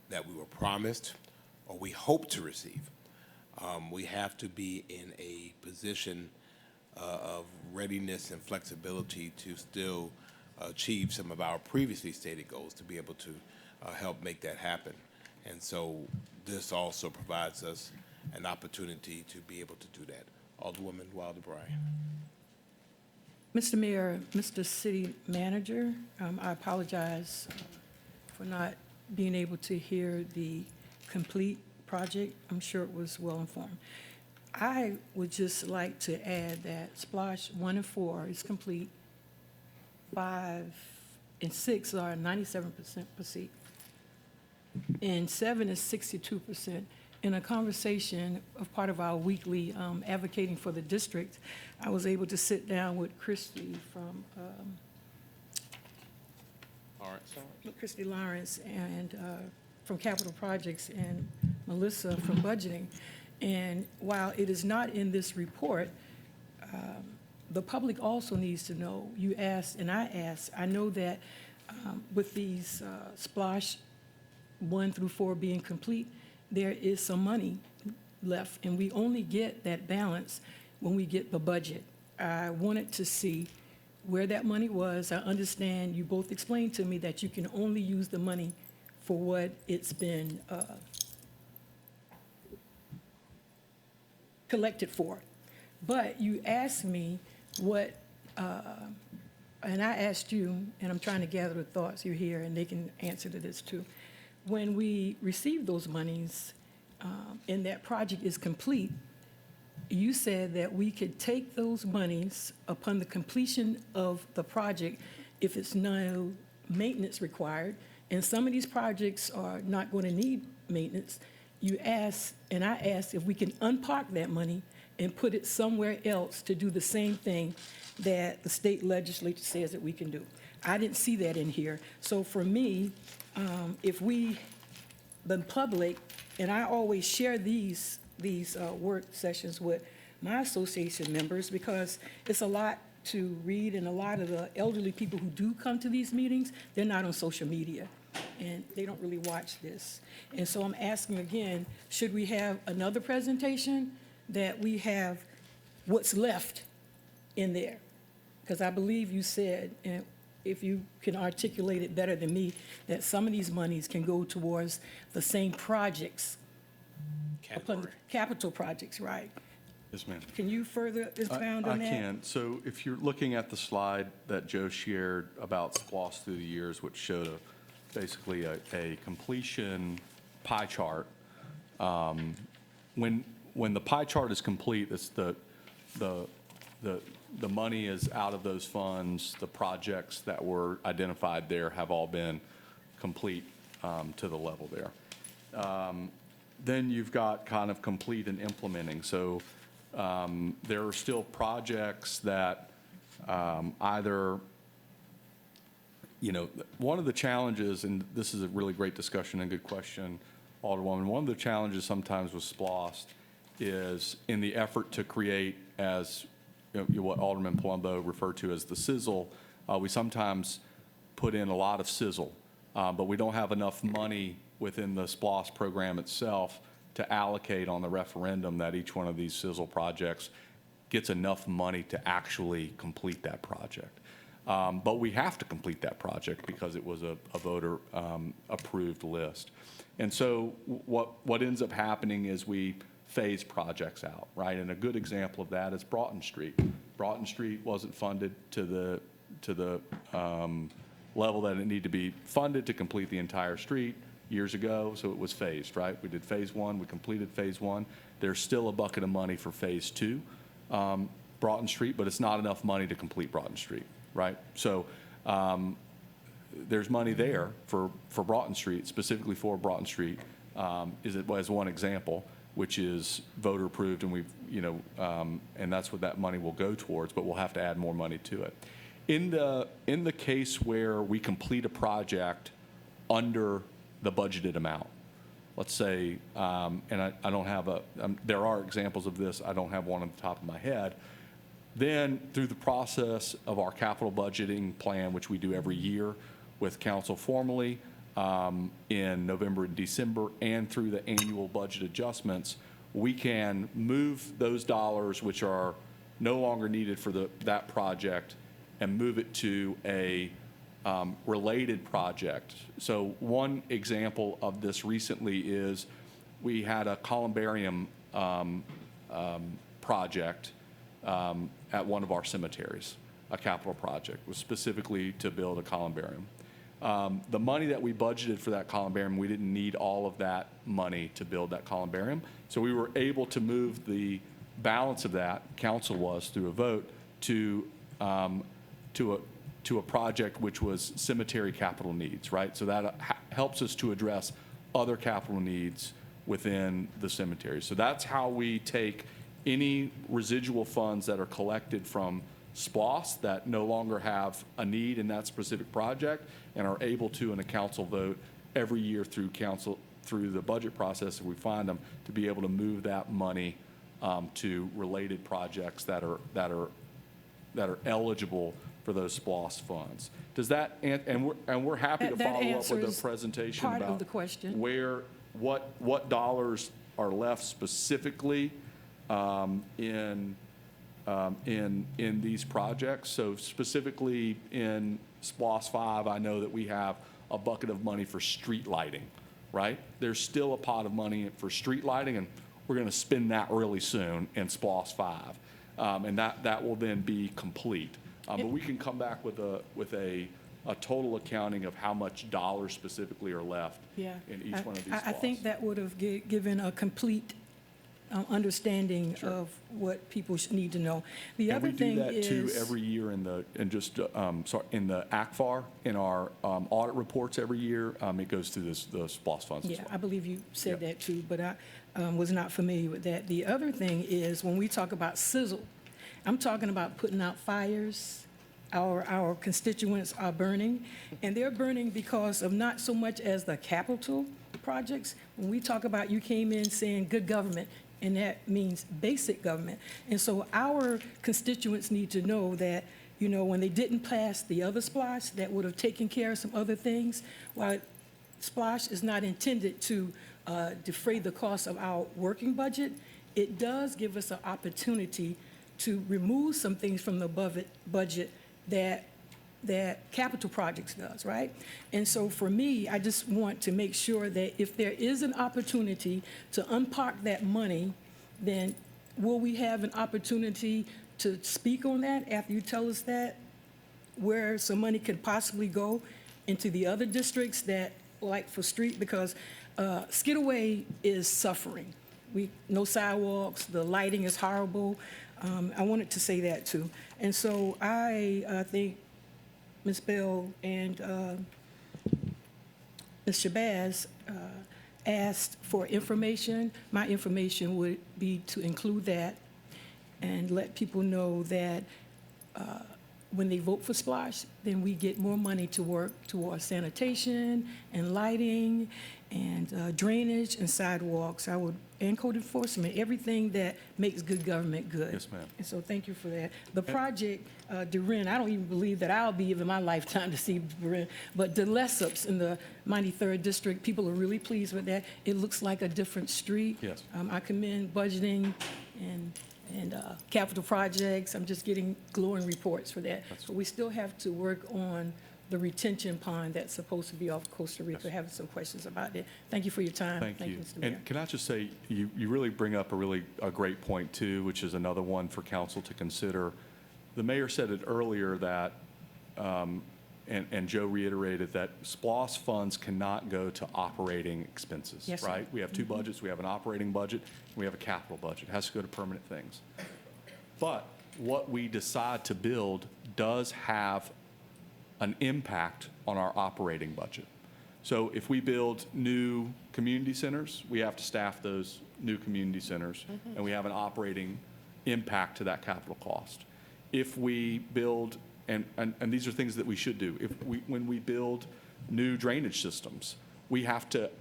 that we were promised, or we hope to receive, we have to be in a position of readiness and flexibility to still achieve some of our previously stated goals, to be able to help make that happen. And so this also provides us an opportunity to be able to do that. Alderwoman Wilder Bryan. Mr. Mayor, Mr. City Manager, I apologize for not being able to hear the complete project. I'm sure it was well informed. I would just like to add that SPLOST 1 and 4 is complete. 5 and 6 are 97% complete. And 7 is 62%. In a conversation of part of our weekly advocating for the district, I was able to sit down with Christy from Christy Lawrence and from Capital Projects and Melissa from Budgeting. And while it is not in this report, the public also needs to know. You asked and I asked. I know that with these SPLOST 1 through 4 being complete, there is some money left, and we only get that balance when we get the budget. I wanted to see where that money was. I understand you both explained to me that you can only use the money for what it's been collected for. But you asked me what and I asked you, and I'm trying to gather the thoughts, you're here, and they can answer to this too. When we receive those monies, and that project is complete, you said that we could take those monies upon the completion of the project if it's no maintenance required, and some of these projects are not going to need maintenance. You asked, and I asked if we can unpark that money and put it somewhere else to do the same thing that the state legislature says that we can do. I didn't see that in here. So for me, if we, the public, and I always share these work sessions with my association members because it's a lot to read, and a lot of the elderly people who do come to these meetings, they're not on social media, and they don't really watch this. And so I'm asking again, should we have another presentation that we have what's left in there? Because I believe you said, and if you can articulate it better than me, that some of these monies can go towards the same projects. Upon the capital projects, right? Yes, ma'am. Can you further expound on that? I can. So if you're looking at the slide that Joe shared about SPLOST through the years, which showed basically a completion pie chart, when the pie chart is complete, it's the money is out of those funds. The projects that were identified there have all been complete to the level there. Then you've got kind of complete and implementing. So there are still projects that either, one of the challenges, and this is a really great discussion and good question, Alderwoman, one of the challenges sometimes with SPLOST is in the effort to create, as what Alderman Palumbo referred to as the sizzle, we sometimes put in a lot of sizzle, but we don't have enough money within the SPLOST program itself to allocate on the referendum that each one of these sizzle projects gets enough money to actually complete that project. But we have to complete that project because it was a voter approved list. And so what ends up happening is we phase projects out, right? And a good example of that is Broughton Street. Broughton Street wasn't funded to the level that it needed to be funded to complete the entire street years ago, so it was phased, right? We did phase one, we completed phase one. There's still a bucket of money for phase two, Broughton Street, but it's not enough money to complete Broughton Street, right? So there's money there for Broughton Street, specifically for Broughton Street, as one example, which is voter approved, and and that's what that money will go towards, but we'll have to add more money to it. In the case where we complete a project under the budgeted amount, let's say, and I don't have there are examples of this, I don't have one on the top of my head, then through the process of our capital budgeting plan, which we do every year with council formally in November and December, and through the annual budget adjustments, we can move those dollars which are no longer needed for that project and move it to a related project. So one example of this recently is we had a columbarium project at one of our cemeteries. A capital project was specifically to build a columbarium. The money that we budgeted for that columbarium, we didn't need all of that money to build that columbarium. So we were able to move the balance of that, council was through a vote, to a project which was cemetery capital needs, right? So that helps us to address other capital needs within the cemetery. So that's how we take any residual funds that are collected from SPLOST that no longer have a need in that specific project and are able to, in a council vote, every year through the budget process, if we find them, to be able to move that money to related projects that are eligible for those SPLOST funds. Does that, and we're happy to That follow up with a answers presentation part of about the question. what dollars are left specifically in these projects. So specifically in SPLOST 5, I know that we have a bucket of money for street lighting, right? There's still a pot of money for street lighting, and we're going to spend that really soon in SPLOST 5. And that will then be complete. But we can come back with a total accounting of how much dollars specifically are left Yeah. in each one of these I think splosts. that would have given a complete understanding of what people need to know. The And other we do thing that too is, every year in the, in the ACFAR, in our audit reports every year. It goes through the SPOS funds as yeah, well. I believe you said Yeah. that too, but I was not familiar with that. The other thing is, when we talk about sizzle, I'm talking about putting out fires. Our constituents are burning, and they're burning because of not so much as the capital projects. When we talk about, you came in saying good government, and that means basic government. And so our constituents need to know that, you know, when they didn't pass the other SPLOST that would have taken care of some other things, while SPLOST is not intended to defray the cost of our working budget, it does give us an opportunity to remove some things from the budget that capital projects does, right? And so for me, I just want to make sure that if there is an opportunity to unpark that money, then will we have an opportunity to speak on that after you tell us that, where some money could possibly go into the other districts that, like for street, because Skidaway is suffering. No sidewalks, the lighting is horrible. I wanted to say that too. And so I think Ms. Bell and Ms. Shabazz asked for information. My information would be to include that and let people know that when they vote for SPLOST, then we get more money to work towards sanitation and lighting and drainage and sidewalks. And code enforcement, everything that makes good government good. Yes, ma'am. And so thank you for that. The project, Durin, I don't even believe that I'll be in my lifetime to see Durin, but the Lessups in the mighty 3rd District, people are really pleased with that. It looks like a different street. Yes. I commend budgeting and capital projects. I'm just getting glowing reports for that. But we still have to work on the retention pond that's supposed to be off Costa Rica. Yes. Having some questions about it. Thank you for your time. Thank you. Mr. Mayor. And can I just say, you really bring up a great point too, which is another one for council to consider. The mayor said it earlier that, and Joe reiterated that SPLOST funds cannot go to operating expenses, Yes, sir. right? We have two budgets. We have an operating budget, and we have a capital budget. It has to go to permanent things. But what we decide to build does have an impact on our operating budget. So if we build new community centers, we have to staff those new community centers, and we have an operating impact to that capital cost. If we build, and these are things that we should do, when we build new drainage systems, we have to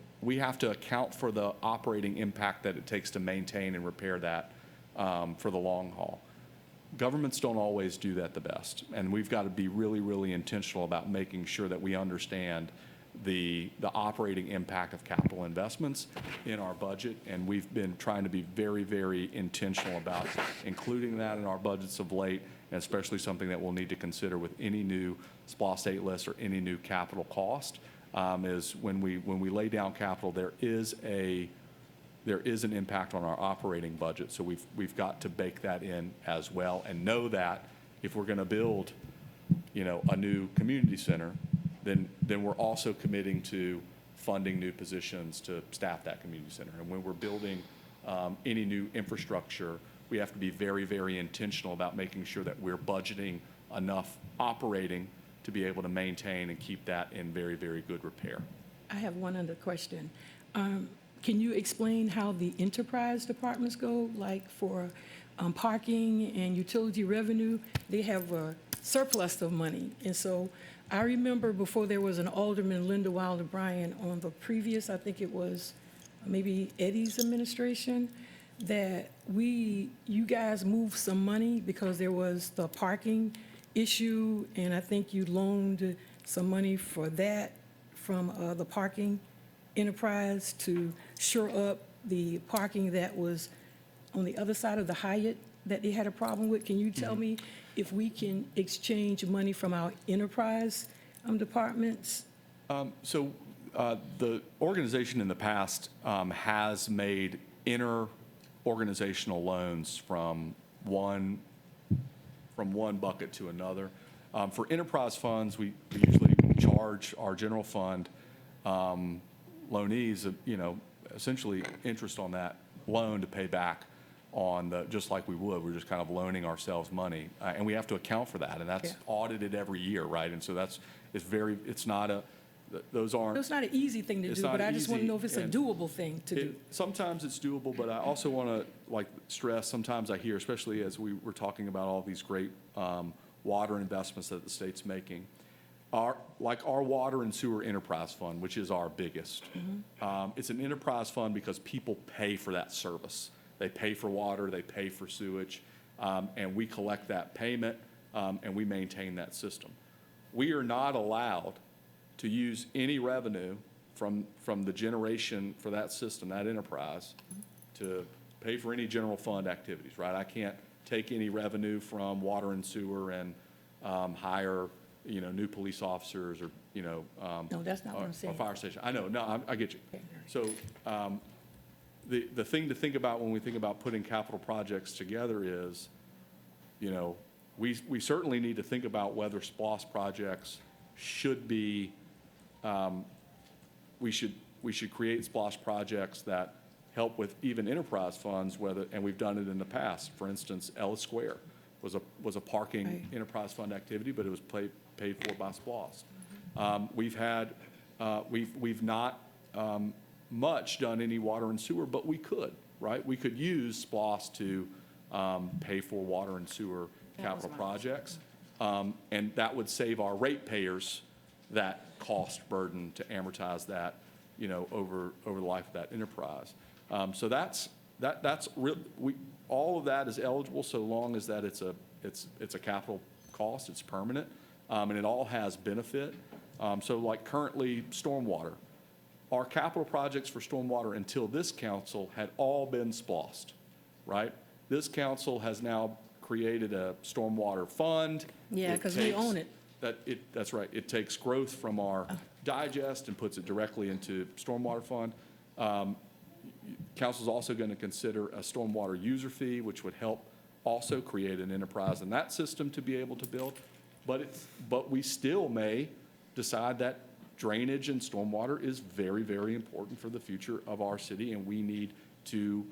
account for the operating impact that it takes to maintain and repair that for the long haul. Governments don't always do that the best, and we've got to be really, really intentional about making sure that we understand the operating impact of capital investments in our budget, and we've been trying to be very, very intentional about including that in our budgets of late, and especially something that we'll need to consider with any new SPLOST 8 list or any new capital cost, is when we lay down capital, there is an impact on our operating budget. So we've got to bake that in as well, and know that if we're going to build, a new community center, then we're also committing to funding new positions to staff that community center. And when we're building any new infrastructure, we have to be very, very intentional about making sure that we're budgeting enough operating to be able to maintain and keep that in very, very good repair. I have one other question. Can you explain how the enterprise departments go, like for parking and utility revenue? They have a surplus of money. And so I remember before there was an Alderman, Linda Wilder Bryan, on the previous, I think it was maybe Eddie's administration, that you guys moved some money because there was the parking issue, and I think you loaned some money for that from the parking enterprise to shore up the parking that was on the other side of the Hyatt that they had a problem with. Can you tell me if we can exchange money from our enterprise departments? So the organization in the past has made inter-organizational loans from one from one bucket to another. For enterprise funds, we usually charge our general fund loanees, essentially interest on that loan to pay back on the, just like we would. We're just kind of loaning ourselves money. And we have to account for that, and that's audited every year, right? And so it's not a, those aren't. It's not an easy thing to It's do, not but I just want to easy, know if it's a and doable thing to do. Sometimes it's doable, but I also want to stress, sometimes I hear, especially as we were talking about all these great water investments that the state's making, our water and sewer enterprise fund, which is our biggest. It's an enterprise fund because people pay for that service. They pay for water, they pay for sewage, and we collect that payment, and we maintain that system. We are not allowed to use any revenue from the generation for that system, that enterprise, to pay for any general fund activities, right? I can't take any revenue from water and sewer and hire, new police officers or, No, that's not what I'm or saying. fire station. I know, no, I get you. Okay. So the thing to think about when we think about putting capital projects together is, we certainly need to think about whether SPLOST projects should be, we should create SPLOST projects that help with even enterprise funds, and we've done it in the past. For instance, Ellis Square was a parking Right. enterprise fund activity, but it was paid for by SPLOST. We've not much done any water and sewer, but we could, right? We could use SPLOST to pay for water and sewer capital projects. And that would save our ratepayers that cost burden to amortize that, over the life of that enterprise. So that's real. All of that is eligible so long as that it's a capital cost, it's permanent, and it all has benefit. So like currently stormwater, our capital projects for stormwater until this council had all been SPLOST, right? This council has now created a stormwater fund. Yeah, because we own it. That's right. It takes growth from our digest and puts it directly into stormwater fund. Council's also going to consider a stormwater user fee, which would help also create an enterprise in that system to be able to build. But we still may decide that drainage and stormwater is very, very important for the future of our city, and we need to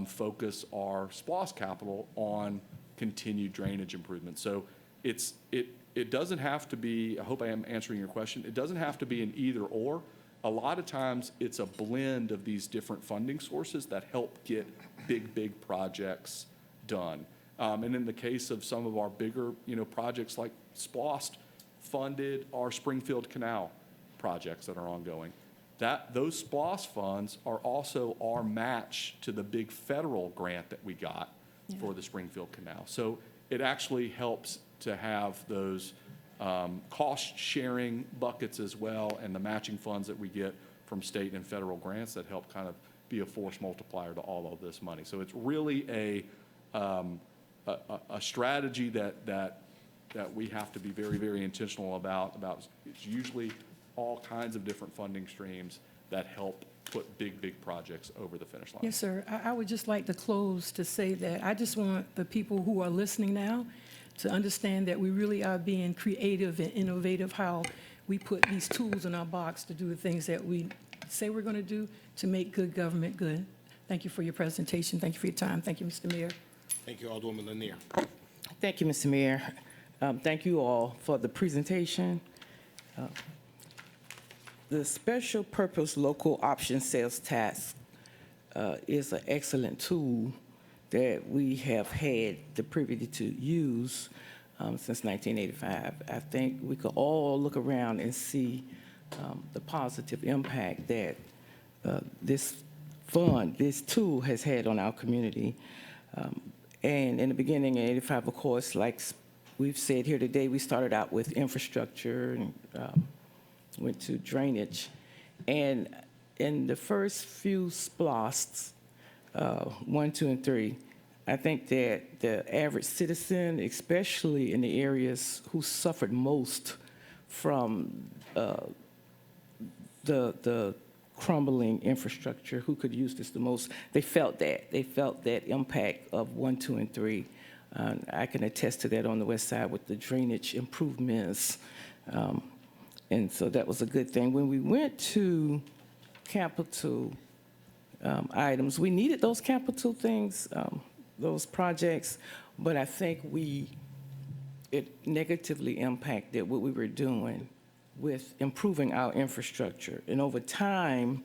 focus our SPLOST capital on continued drainage improvements. So it doesn't have to be, I hope I am answering your question, it doesn't have to be an either or. A lot of times it's a blend of these different funding sources that help get big projects done. And in the case of some of our bigger, projects like SPLOST funded our Springfield Canal projects that are ongoing. Those SPLOST funds are also our match to the big federal grant that we got for the Springfield Canal. So it actually helps to have those cost-sharing buckets as well, and the matching funds that we get from state and federal grants that help kind of be a force multiplier to all of this money. So it's really a strategy that we have to be very, very intentional about. It's usually all kinds of different funding streams that help put big projects over the finish line. Yes, sir. I would just like to close to say that I just want the people who are listening now to understand that we really are being creative and innovative how we put these tools in our box to do the things that we say we're going to do to make good government good. Thank you for your presentation. Thank you for your time. Thank you, Mr. Mayor. Thank you, Alderwoman Lanier. Thank you, Mr. Mayor. Thank you all for the presentation. The Special Purpose Local Option Sales Tax is an excellent tool that we have had the privilege to use since 1985. I think we could all look around and see the positive impact that this fund, this tool has had on our community. And in the beginning, in 85, of course, like we've said here today, we started out with infrastructure and went to drainage. And in the first few SPLOSTs, 1, 2, and 3, I think that the average citizen, especially in the areas who suffered most from the crumbling infrastructure, who could use this the most, they felt that. They felt that impact of 1, 2, and 3 I can attest to that on the west side with the drainage improvements. And so that was a good thing. When we went to capital items, we needed those capital things, those projects, but I think it negatively impacted what we were doing with improving our infrastructure. And over time,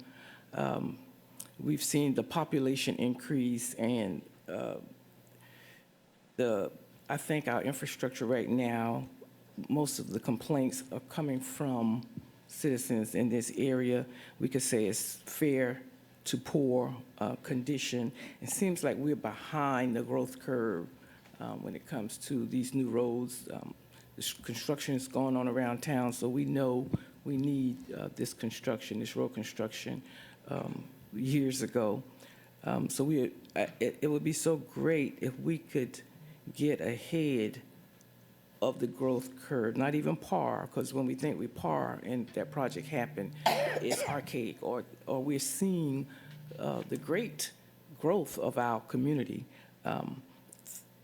we've seen the population increase, and I think our infrastructure right now, most of the complaints are coming from citizens in this area. We could say it's fair to poor condition. It seems like we're behind the growth curve when it comes to these new roads. Construction is going on around town, so we know we need this construction, this road construction years ago. So it would be so great if we could get ahead of the growth curve, not even par, because when we think we par and that project happened, it's archaic, or we're seeing the great growth of our community.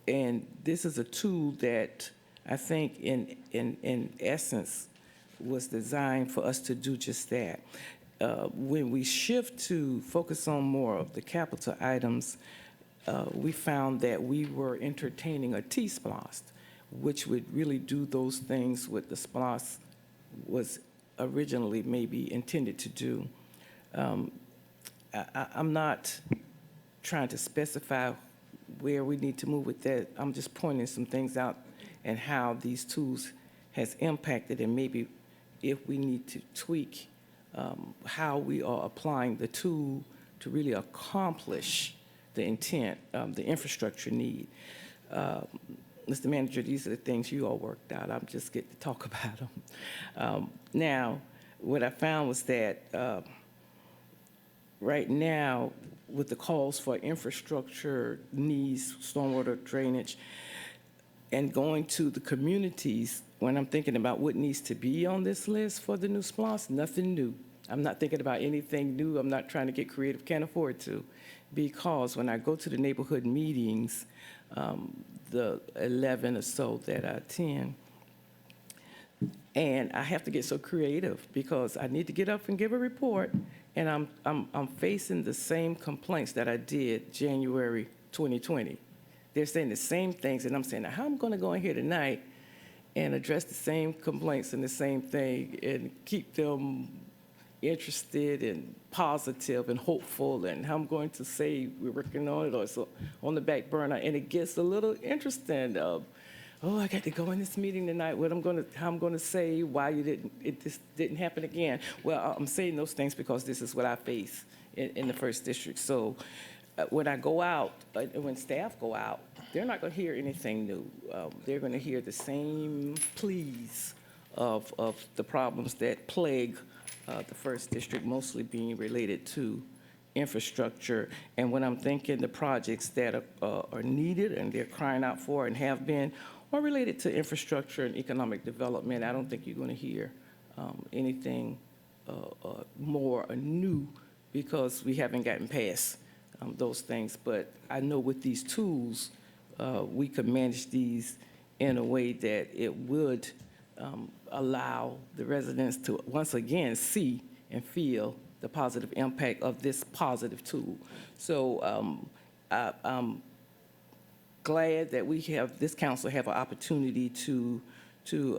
And this is a tool that I think in essence was designed for us to do just that. When we shift to focus on more of the capital items, we found that we were entertaining a T-SPLOST, which would really do those things what the SPLOST was originally maybe intended to do. I'm not trying to specify where we need to move with that. I'm just pointing some things out and how these tools has impacted, and maybe if we need to tweak how we are applying the tool to really accomplish the intent, the infrastructure need. Mr. Manager, these are the things you all worked out. I'm just getting to talk about them. Now, what I found was that right now, with the calls for infrastructure needs, stormwater drainage, and going to the communities, when I'm thinking about what needs to be on this list for the new SPLOST, nothing new. I'm not thinking about anything new. I'm not trying to get creative, can't afford to, because when I go to the neighborhood meetings, the 11 or so that I attend, and I have to get so creative because I need to get up and give a report, and I'm facing the same complaints that I did January 2020. They're saying the same things, and I'm saying, now, how am I going to go in here tonight and address the same complaints and the same thing and keep them interested and positive and hopeful, and how I'm going to say we're working on it or it's on the back burner, and it gets a little interesting. I got to go in this meeting tonight. How I'm going to say why this didn't happen again. Well, I'm saying those things because this is what I face in the first district. So when I go out, when staff go out, they're not going to hear anything new. They're going to hear the same pleas of the problems that plague the first district, mostly being related to infrastructure. And when I'm thinking the projects that are needed and they're crying out for and have been, are related to infrastructure and economic development, I don't think you're going to hear anything more new because we haven't gotten past those things. But I know with these tools, we could manage these in a way that it would allow the residents to once again see and feel the positive impact of this positive tool. So I'm glad that we have, this council have an opportunity to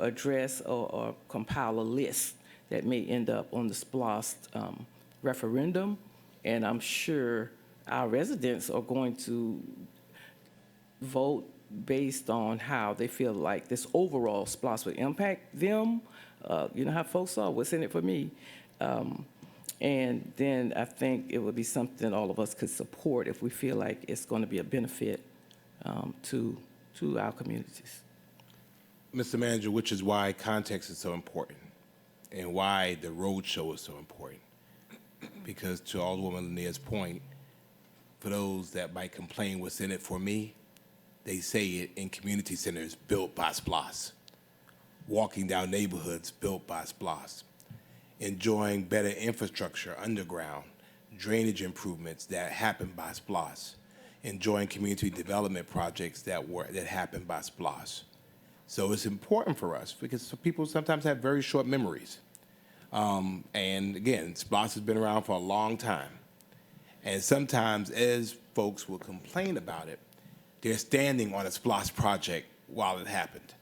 address or compile a list that may end up on the SPLOST referendum. And I'm sure our residents are going to vote based on how they feel like this overall SPLOST would impact them. You know how folks are, what's in it for me? And then I think it would be something all of us could support if we feel like it's going to be a benefit to our communities. Mr. Manager, which is why context is so important and why the road show is so important. Because to Alderwoman Lanier's point, for those that might complain what's in it for me, they say it in community centers built by SPLOST, walking down neighborhoods built by SPLOST, enjoying better infrastructure underground, drainage improvements that happen by SPLOST, enjoying community development projects that happened by SPLOST. So it's important for us because people sometimes have very short memories. And again, SPLOST has been around for a long time. And sometimes as folks will complain about it, they're standing on a SPLOST project while it happened.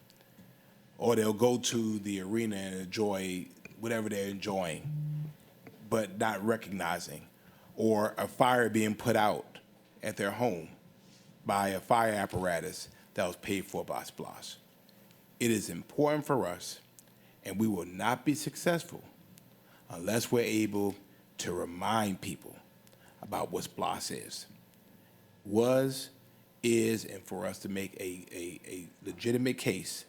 Or they'll go to the arena and enjoy whatever they're enjoying, but not recognizing. Or a fire being put out at their home by a fire apparatus that was paid for by SPLOST. It is important for us, and we will not be successful unless we're able to remind people about what SPLOST is, and for us to make a legitimate case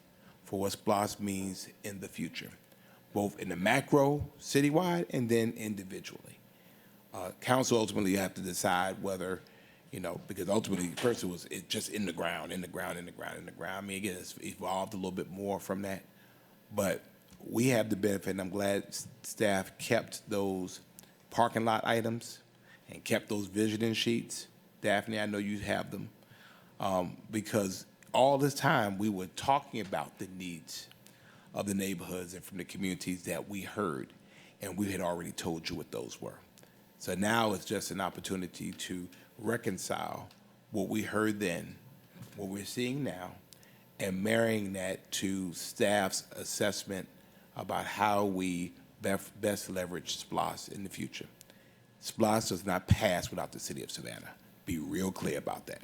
for what SPLOST means in the future, both in the macro, citywide, and then individually. Council ultimately have to decide whether, because ultimately first it was just in the ground. I mean, again, it's evolved a little bit more from that, but we have the benefit, and I'm glad staff kept those parking lot items and kept those visioning sheets. Daphne, I know you have them, because all this time we were talking about the needs of the neighborhoods and from the communities that we heard, and we had already told you what those were. So now it's just an opportunity to reconcile what we heard then, what we're seeing now, and marrying that to staff's assessment about how we best leverage SPLOST in the future. SPLOST does not pass without the city of Savannah. Be real clear about that.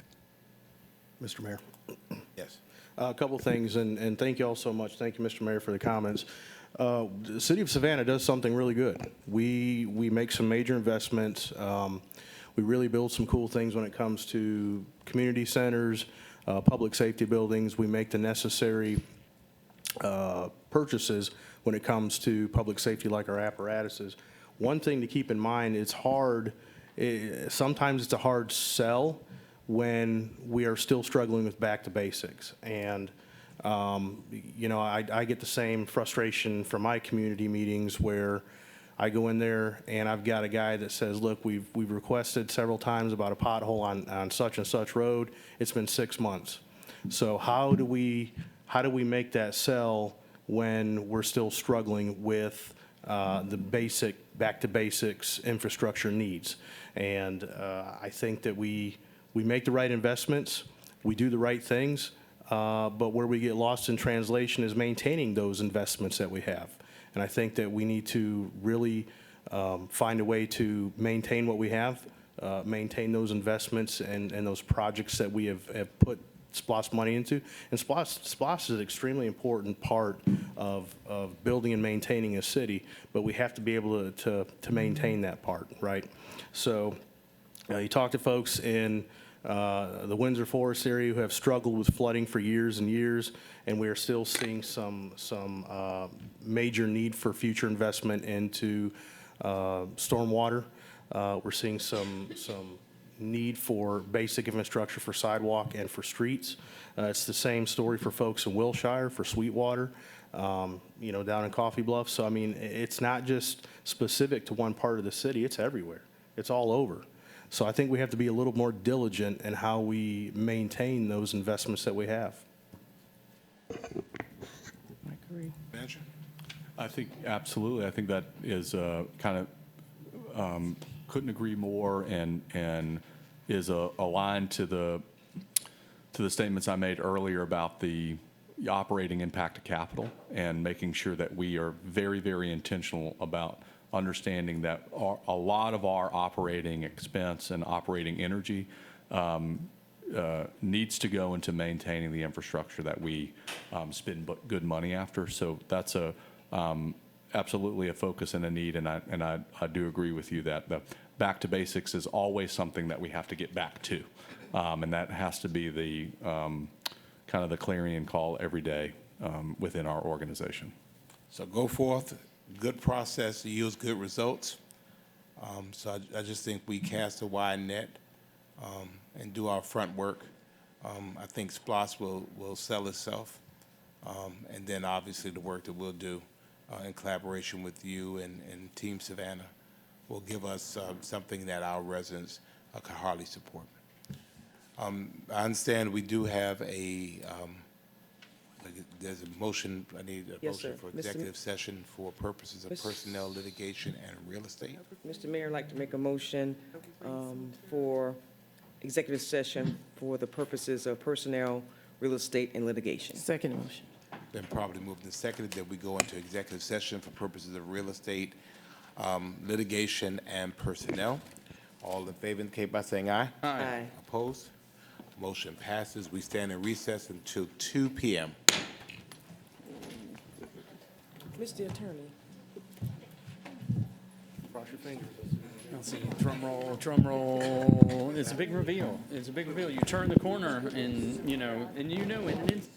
Mr. Mayor. Yes. A couple things, and thank you all so much. Thank you, Mr. Mayor, for the comments. The city of Savannah does something really good. We make some major investments. We really build some cool things when it comes to community centers, public safety buildings. We make the necessary purchases when it comes to public safety, like our apparatuses. One thing to keep in mind, it's hard, sometimes it's a hard sell when we are still struggling with back to basics. And, I get the same frustration from my community meetings where I go in there and I've got a guy that says, look, we've requested several times about a pothole on such and such road. It's been 6 months. So how do we make that sell when we're still struggling with the basic back to basics infrastructure needs? And I think that we make the right investments, we do the right things, but where we get lost in translation is maintaining those investments that we have. And I think that we need to really find a way to maintain what we have, maintain those investments and those projects that we have put SPLOST money into. And SPLOST is an extremely important part of building and maintaining a city, but we have to be able to maintain that part, right? So you talk to folks in the Windsor Forest area who have struggled with flooding for years and years, and we are still seeing some major need for future investment into stormwater. We're seeing some need for basic infrastructure for sidewalk and for streets. It's the same story for folks in Wilshire, for Sweetwater, down in Coffee Bluff. So, I mean, it's not just specific to one part of the city, it's everywhere. It's all over. So I think we have to be a little more diligent in how we maintain those investments that we have. I agree. Manager? I think, absolutely. I think that is kind of, couldn't agree more, and is aligned to the statements I made earlier about the operating impact of capital and making sure that we are very, very intentional about understanding that a lot of our operating expense and operating energy needs to go into maintaining the infrastructure that we spend good money after. So that's absolutely a focus and a need, and I do agree with you that the back to basics is always something that we have to get back to, and that has to be the kind of the clarion call every day within our organization. So go forth, good process yields good results. So I just think we cast a wide net and do our front work. I think SPLOST will sell itself, and then obviously the work that we'll do in collaboration with you and Team Savannah will give us something that our residents can hardly support. I understand we do have there's a motion, I need a Yes, motion sir. for Mr. executive session for purposes of Miss- personnel, litigation, and real estate. Mr. Mayor, I'd like to make a motion for executive session for the purposes of personnel, real estate, and litigation. Second motion. Been properly moved and seconded that we go into executive session for purposes of real estate, litigation, and personnel. All in favor indicate by saying aye. Aye. Opposed? Motion passes. We stand in recess until 2 p.m. Mr. Attorney. Let's see, drum roll, drum roll. It's a big reveal. It's a big reveal. You turn the corner and, and in an instant.